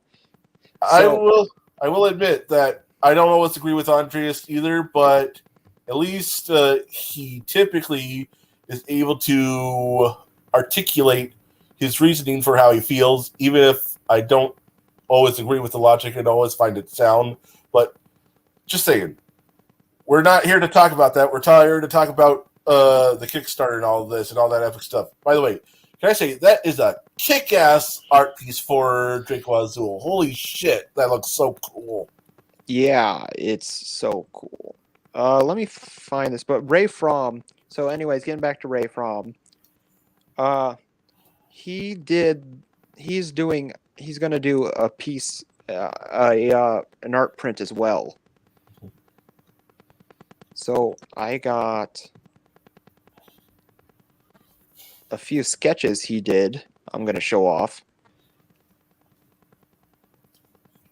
I will admit that I don't always agree with Andreas either, but at least he typically is able to articulate his reasoning for how he feels, even if I don't always agree with the logic and always find it sound. But just saying, we're not here to talk about that. We're here to talk about the Kickstarter and all of this and all that epic stuff. By the way, can I say that is a kick-ass art piece for Draco Azul? Holy shit, that looks so cool. Yeah, it's so cool. Let me find this. But Ray Fromm. So, anyways, getting back to Ray Fromm. He's gonna do a piece, an art print as well. So I got a few sketches he did. I'm gonna show off.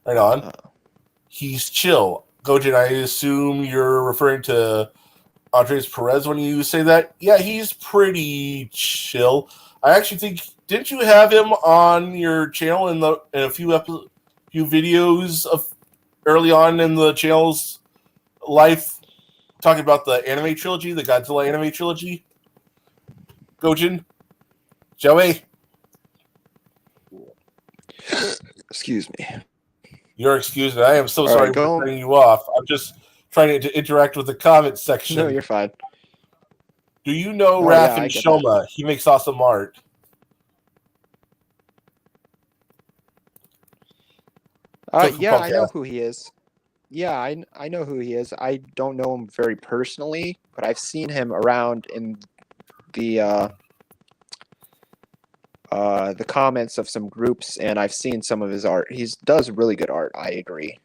Right on. He's chill. Gojin, I assume you're referring to Andres Perez when you say that? Yeah, he's pretty chill. I actually think, didn't you have him on your channel in a few videos of early on in the channel's life, talking about the anime trilogy, the Godzilla anime trilogy? Gojin? Joey? Excuse me. You're excused. I am so sorry right, for cutting you off. I'm just trying to interact with the comment section. No, you're fine. Do you know Oh, Raph yeah, I and get Shoma? He makes awesome art. Yeah, I know who he is. Yeah, I know who he is. I don't know him very personally, but I've seen him around in the comments of some groups, and I've seen some of his art. He does really good art. I agree.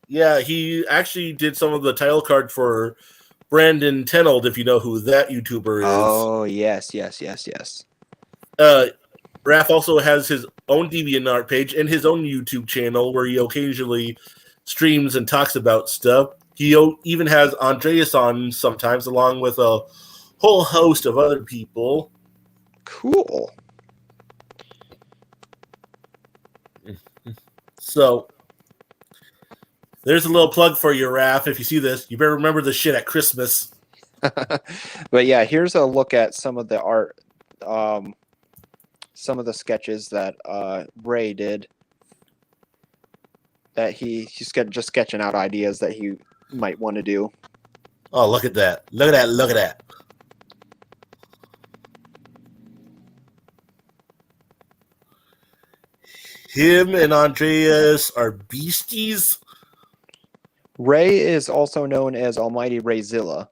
Yeah, he actually did some of the title card for Brandon Tenold, if you know who that YouTuber is. Oh, yes. Raph also has his own DeviantArt page and his own YouTube channel where he occasionally streams and talks about stuff. He even has Andreas on sometimes, along with a whole host of other people. Cool. So, there's a little plug for you, Raph. If you see this, you better remember this shit at Christmas. But yeah, here's a look at some of the art, some of the sketches that Ray did. That he's just sketching out ideas that he might want to do. Oh, look at that. Look at that. Him and Andreas are beasties. Ray is also known as Almighty Rayzilla.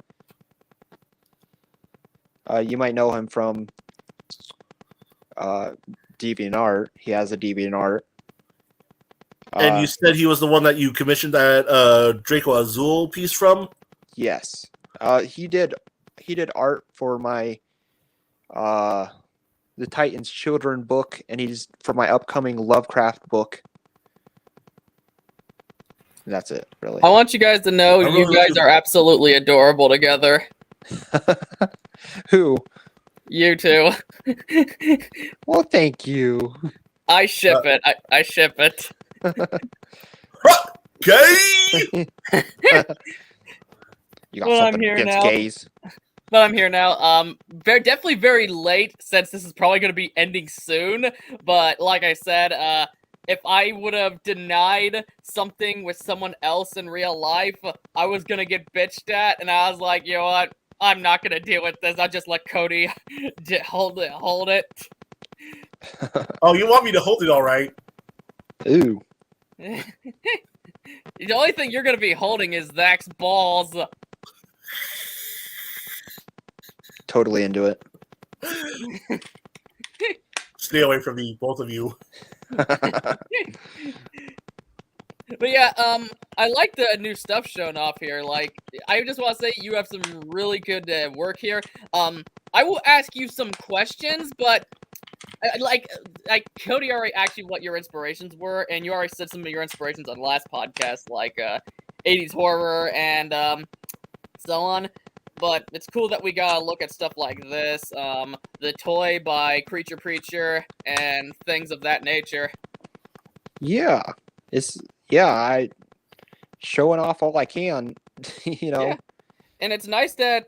You might know him from DeviantArt. He has a DeviantArt. And you said he was the one that you commissioned that Draco Azul piece from? Yes. He did art for my the Titans Children book, and he's for my upcoming Lovecraft book. That's it, really. I want you guys to know you guys are absolutely adorable together. Who? You two. Well, thank you. I ship it. I ship it. Gay! You got Well, I'm something here against now. gays? But I'm here now. Definitely very late since this is probably going to be ending soon. But like I said, if I would have denied something with someone else in real life, I was going to get bitched at. And I was like, you know what? I'm not going to deal with this. I'll just let Cody hold it. Oh, you want me to hold it all right? Ooh. The only thing you're going to be holding is Zach's balls. Totally into it. Stay away from me, both of you. But yeah, I like the new stuff shown off here. Like, I just want to say you have some really good work here. I will ask you some questions, but like Cody already asked you what your inspirations were, and you already said some of your inspirations on the last podcast, like 80s horror and so on. But it's cool that we gotta look at stuff like this, the toy by Creature Preacher, and things of that nature. Yeah, I showing off all I can, you know. Yeah. And it's nice that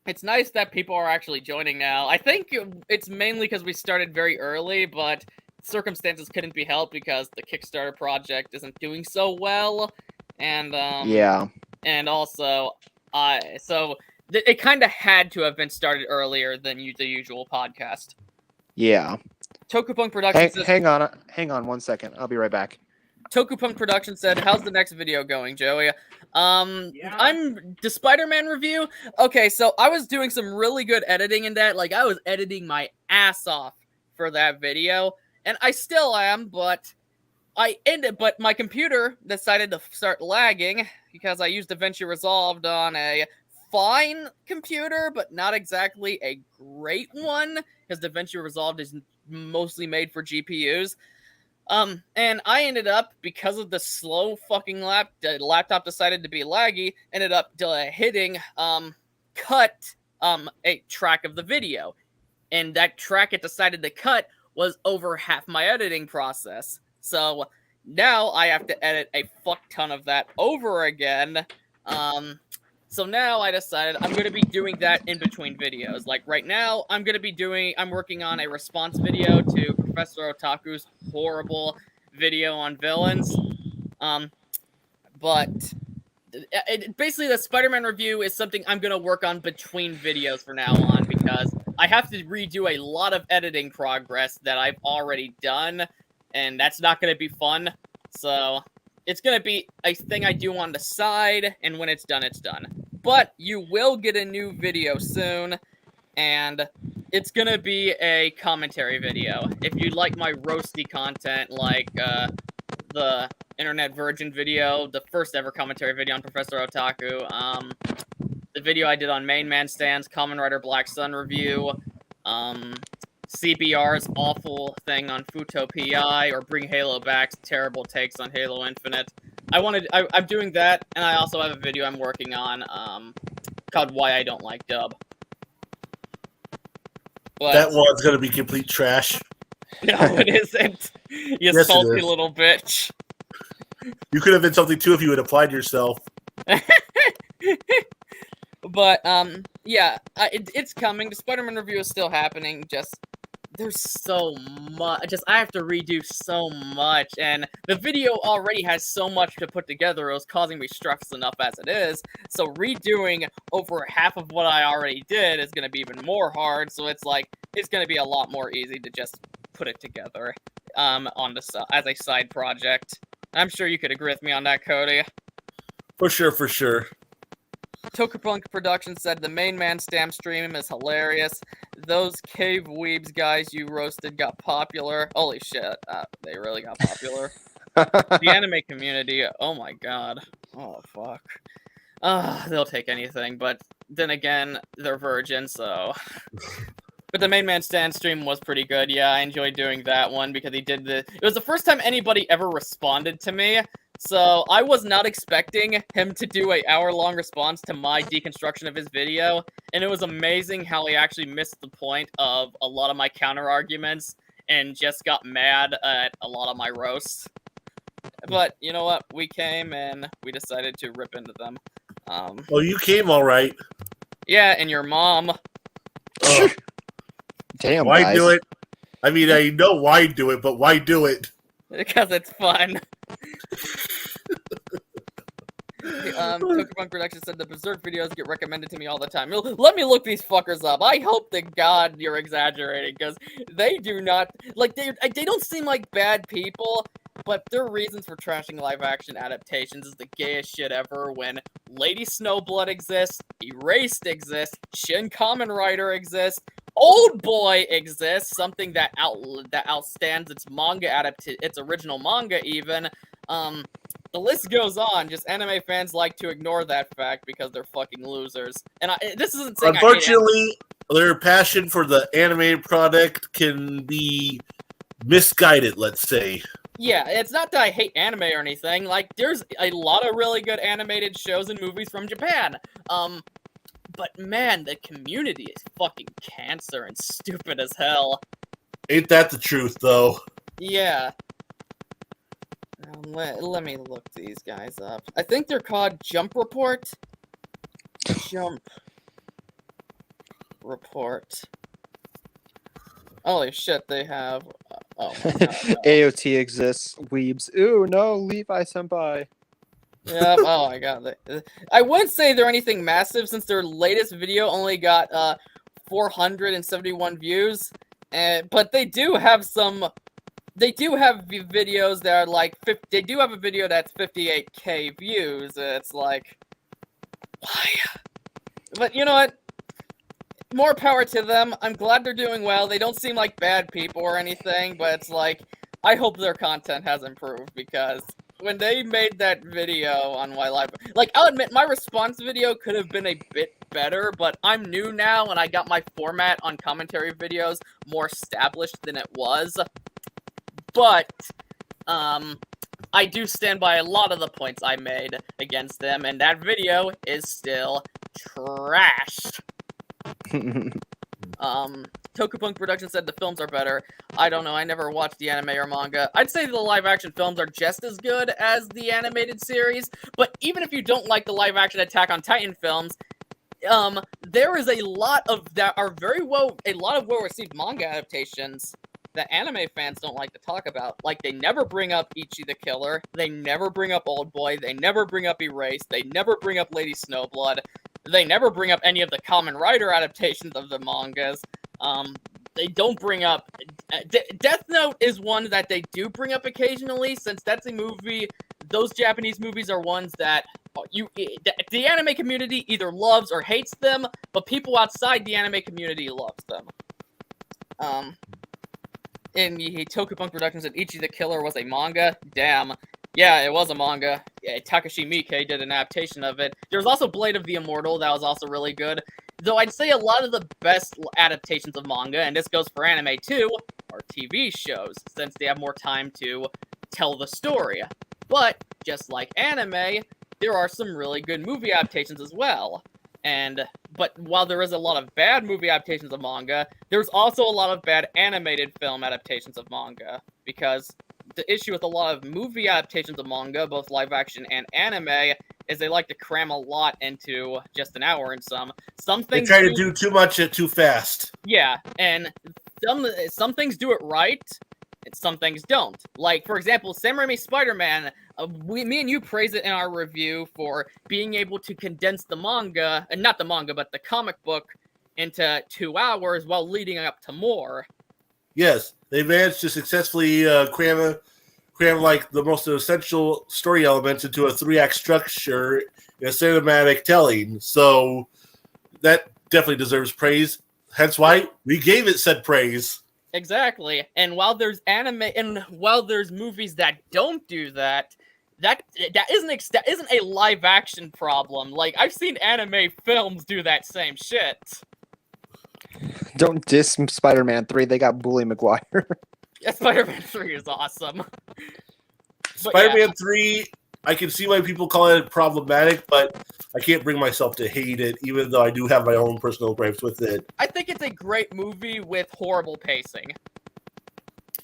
it's nice that people are actually joining now. I think it's mainly because we started very early, but circumstances couldn't be helped because the Kickstarter project isn't doing so well, and Yeah, and also so it kind of had to have been started earlier than the usual podcast. yeah. Tokupunk Productions says, Hang on 1 second. I'll be right back. Tokupunk Production said, "How's the next video going, Joey?" I'm the Spider-Man review. Okay, so I was doing some really good editing in that. Like, I was editing my ass off for that video, and I still am. But but my computer decided to start lagging because I used DaVinci Resolved on a fine computer, but not exactly a great one, because DaVinci Resolved is mostly made for GPUs. And I ended up, because of the slow fucking laptop decided to be laggy, ended up hitting, cut, a track of the video. And that track it decided to cut was over half my editing process. So now I have to edit a fuck ton of that over again. So now I decided I'm going to be doing that in between videos. Like right now, I'm working on a response video to Professor Otaku's horrible video on villains. But basically the Spider-Man review is something I'm going to work on between videos from now on, because I have to redo a lot of editing progress that I've already done, and that's not going to be fun. So it's going to be a thing I do on the side, and when it's done, it's done. But you will get a new video soon, and it's going to be a commentary video. If you like my roasty content, like the Internet Virgin video, the first ever commentary video on Professor Otaku, the video I did on Main Man Stands, Kamen Rider Black Sun review, CBR's awful thing on Futo PI, or Bring Halo Back's terrible takes on Halo Infinite. I'm doing that, and I also have a video I'm working on called Why I Don't Like Dub. But That one's gonna be complete trash. no, it isn't. You Yes, it salty is. little bitch. You could have been something too if you had applied yourself. But yeah, it's coming. The Spider-Man review is still happening. Just there's so much. I have to redo so much, and the video already has so much to put together. It was causing me stress enough as it is. So redoing over half of what I already did is going to be even more hard. So it's going to be a lot more easy to just put it together on the as a side project. I'm sure you could agree with me on that, Cody. For sure. Tokupunk Productions said the Main Man Stamp stream is hilarious. Those cave weebs guys you roasted got popular. Holy shit, they really got popular. The anime community, oh my god. Oh fuck. They'll take anything, but then again, they're virgin, so. But the Main Man Stand stream was pretty good. Yeah, I enjoyed doing that one because he did it was the first time anybody ever responded to me. So I was not expecting him to do an hour-long response to my deconstruction of his video, and it was amazing how he actually missed the point of a lot of my counter-arguments and just got mad at a lot of my roasts. But you know what? We came and we decided to rip into them. Well, you came all right. Yeah, and your mom. Ugh. Damn, Why guys. do it? I mean, I know why do it, but why do it? Because it's fun. Tokupunk Production said the Berserk videos get recommended to me all the time. Let me look these fuckers up. I hope to God you're exaggerating, because they do not they don't seem like bad people, but their reasons for trashing live action adaptations is the gayest shit ever. When Lady Snowblood exists, Erased exists, Shin Kamen Rider exists, Old Boy exists, something that outstands its its original manga even. The list goes on. Just anime fans like to ignore that fact because they're fucking losers. And this isn't saying unfortunately, their passion for the animated product can be misguided, let's say. Yeah, it's not that I hate anime or anything. Like, there's a lot of really good animated shows and movies from Japan. But man, the community is fucking cancer and stupid as hell. Ain't that the truth, though? Yeah. Let me look these guys up. I think they're called Jump Report. Jump Report. Holy shit, they have... Oh, my God, no. AOT exists. Weebs. Ooh, no, Levi Senpai. Yep. Oh my God. I wouldn't say they're anything massive since their latest video only got 471 views, but they do have some. They do have videos that are like they do have a video that's 58k views. It's like, why? But you know what? More power to them. I'm glad they're doing well. They don't seem like bad people or anything, but it's like, I hope their content has improved because when they made that video on my live, like, I'll admit my response video could have been a bit better, but I'm new now and I got my format on commentary videos more established than it was. But, I do stand by a lot of the points I made against them, and that video is still trash. Tokupunk Production said the films are better. I don't know, I never watched the anime or manga. I'd say the live action films are just as good as the animated series, but even if you don't like the live action Attack on Titan films, there is a lot of well received manga adaptations that anime fans don't like to talk about. Like, they never bring up Ichi the Killer, they never bring up Old Boy, they never bring up Erased, they never bring up Lady Snowblood, they never bring up any of the Kamen Rider adaptations of the mangas. They don't bring up... Death Note is one that they do bring up occasionally, since that's a movie... Those Japanese movies are ones that the anime community either loves or hates them, but people outside the anime community loves them. In Tokupunk Productions said Ichi the Killer was a manga. Damn. Yeah, it was a manga. Yeah, Takashi Miike did an adaptation of it. There was also Blade of the Immortal, that was also really good. Though I'd say a lot of the best adaptations of manga, and this goes for anime too, are TV shows, since they have more time to tell the story. But, just like anime, there are some really good movie adaptations as well. But while there is a lot of bad movie adaptations of manga, there's also a lot of bad animated film adaptations of manga. Because the issue with a lot of movie adaptations of manga, both live action and anime, is they like to cram a lot into just an hour and some. Some things they try to do too much too fast. Yeah, and some things do it right, and some things don't. Like, for example, Sam Raimi's Spider-Man, me and you praise it in our review for being able to condense the manga, and not the manga, but the comic book, into 2 hours while leading up to more. Yes, they managed to successfully cram like the most essential story elements into a 3-act structure in a cinematic telling. So that definitely deserves praise. Hence why we gave it said praise. Exactly. And while there's movies that don't do that, that isn't a live action problem. Like, I've seen anime films do that same shit. Don't diss Spider-Man 3. They got Bully Maguire. Yeah, Spider-Man 3 is awesome. Spider-Man 3, I can see why people call it problematic, but I can't bring myself to hate it, even though I do have my own personal gripes with it. I think it's a great movie with horrible pacing.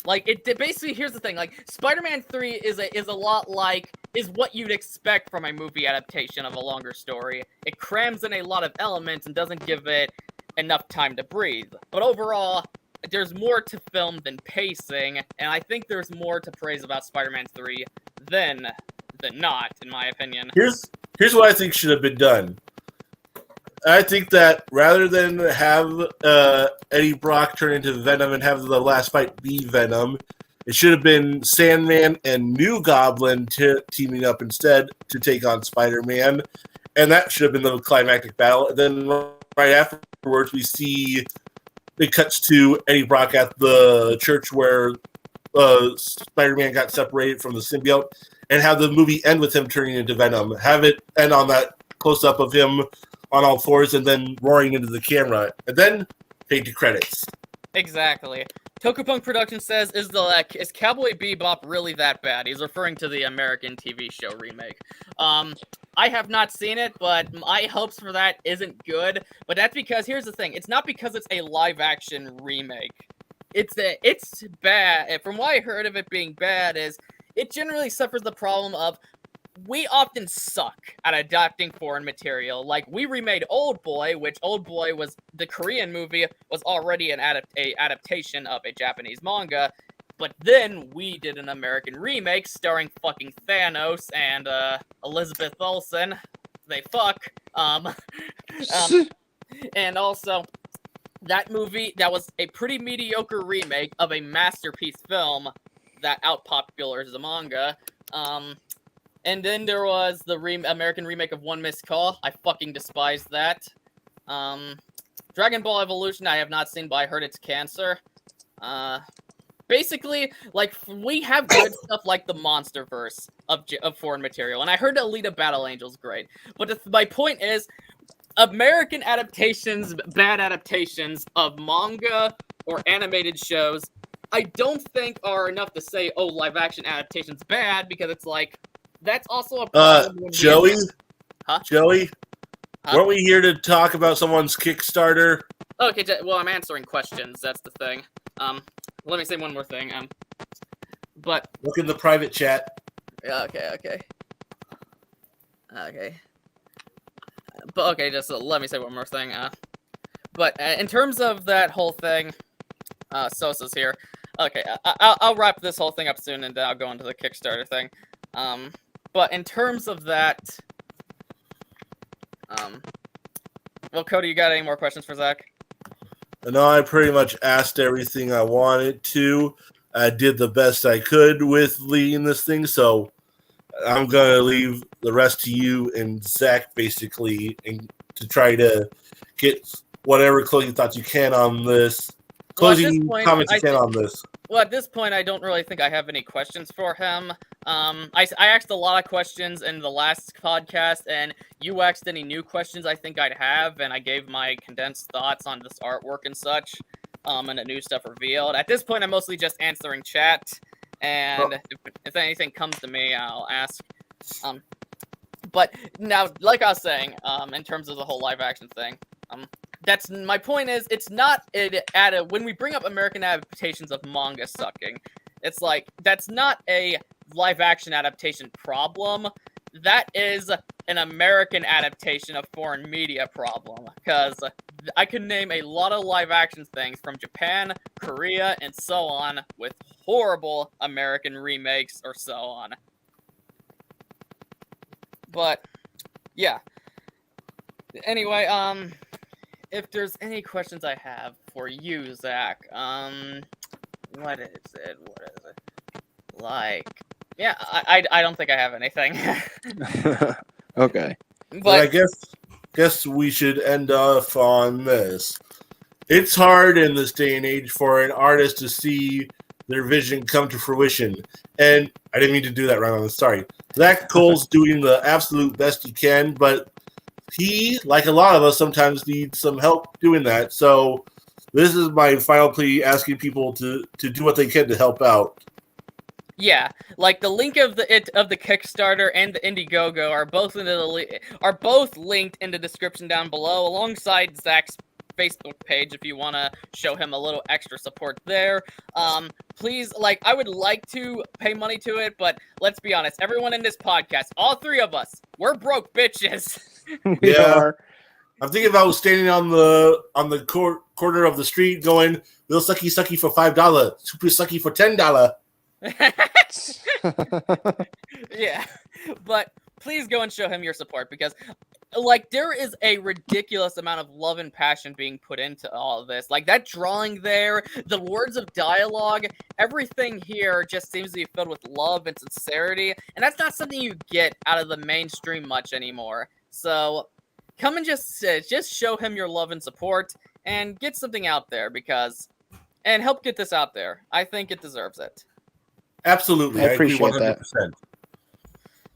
Like, basically, here's the thing, like, Spider-Man 3 is what you'd expect from a movie adaptation of a longer story. It crams in a lot of elements and doesn't give it enough time to breathe. But overall, there's more to film than pacing, and I think there's more to praise about Spider-Man 3 than not, in my opinion. Here's what I think should have been done. I think that rather than have Eddie Brock turn into Venom and have the last fight be Venom, it should have been Sandman and New Goblin teaming up instead to take on Spider-Man, and that should have been the climactic battle. And then right afterwards, we see it cuts to Eddie Brock at the church where Spider-Man got separated from the symbiote, and have the movie end with him turning into Venom. Have it end on that close-up of him on all fours and then roaring into the camera, and then fade to credits. Exactly. Tokupunk Production says, is Cowboy Bebop really that bad? He's referring to the American TV show remake. I have not seen it, but my hopes for that isn't good. But that's because, here's the thing, it's not because it's a live-action remake. It's bad. From what I heard of it being bad is, it generally suffers the problem of, we often suck at adapting foreign material. Like, we remade Old Boy, which Old Boy was, the Korean movie, was already an adaptation of a Japanese manga, but then we did an American remake starring fucking Thanos and Elizabeth Olsen. They fuck. And also, that movie, that was a pretty mediocre remake of a masterpiece film that outpopularized the manga. And then there was the American remake of One Missed Call. I fucking despise that. Dragon Ball Evolution I have not seen, but I heard it's cancer. Basically, like, we have good stuff like the Monsterverse of foreign material, and I heard Alita Battle Angel's great. But my point is, American adaptations, bad adaptations of manga or animated shows, I don't think are enough to say, oh, live-action adaptation's bad, because it's like, that's also a problem. Joey? Huh? Joey? Weren't we here to talk about someone's Kickstarter? Okay, well, I'm answering questions, that's the thing. Let me say one more thing. But Look in the private chat. Okay. But okay, just let me say one more thing. But in terms of that whole thing, Sosa's here. Okay, I'll wrap this whole thing up soon, and then I'll go into the Kickstarter thing. But in terms of that, well, Cody, you got any more questions for Zach? No, I pretty much asked everything I wanted to. I did the best I could with leading this thing, so I'm going to leave the rest to you and Zach, basically, and to try to get whatever closing thoughts you can on this. Closing comments you can on this. Well, at this point, I don't really think I have any questions for him. I asked a lot of questions in the last podcast, and you asked any new questions I think I'd have, and I gave my condensed thoughts on this artwork and such, and the new stuff revealed. At this point, I'm mostly just answering chat, and if anything comes to me, I'll ask. But now, like I was saying, in terms of the whole live-action thing, that's my point is, it's not when we bring up American adaptations of manga sucking, it's like, that's not a live-action adaptation problem. That is an American adaptation of foreign media problem, because I can name a lot of live-action things from Japan, Korea, and so on, with horrible American remakes or so on. But, yeah. Anyway, if there's any questions I have for you, Zach, what is it? Like, yeah, I don't think I have anything. Okay. But I guess we should end off on this. It's hard in this day and age for an artist to see their vision come to fruition. And I didn't mean to do that right on. Sorry. Zach Cole's doing the absolute best he can, but he, like a lot of us, sometimes needs some help doing that. So this is my final plea, asking people to do what they can to help out. Yeah, like the link of the Kickstarter and the Indiegogo are both linked in the description down below, alongside Zach's Facebook page if you want to show him a little extra support there. Please, like, I would like to pay money to it, but let's be honest, everyone in this podcast, all three of us, we're broke bitches. Yeah. I'm thinking about standing on the corner of the street going, "Little sucky sucky for $5, super sucky for $10." Yeah, but please go and show him your support, because like, there is a ridiculous amount of love and passion being put into all of this. Like, that drawing there, the words of dialogue, everything here just seems to be filled with love and sincerity, and that's not something you get out of the mainstream much anymore. So come and just show him your love and support and get something out there and help get this out there. I think it deserves it. Absolutely. I I agree appreciate 100%. that.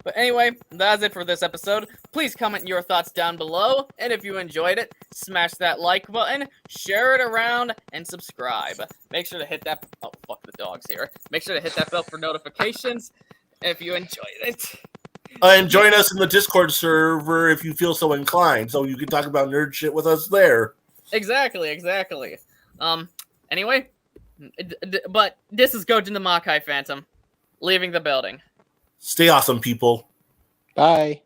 But anyway, that's it for this episode. Please comment your thoughts down below, and if you enjoyed it, smash that like button, share it around, and subscribe. Make sure to hit that... Oh, fuck, the dog's here. Make sure to hit that bell for notifications if you enjoyed it. And join us in the Discord server if you feel so inclined, so you can talk about nerd shit with us there. Exactly. Anyway, but this is Gojin the Makai Phantom, leaving the building. Stay awesome, people. Bye.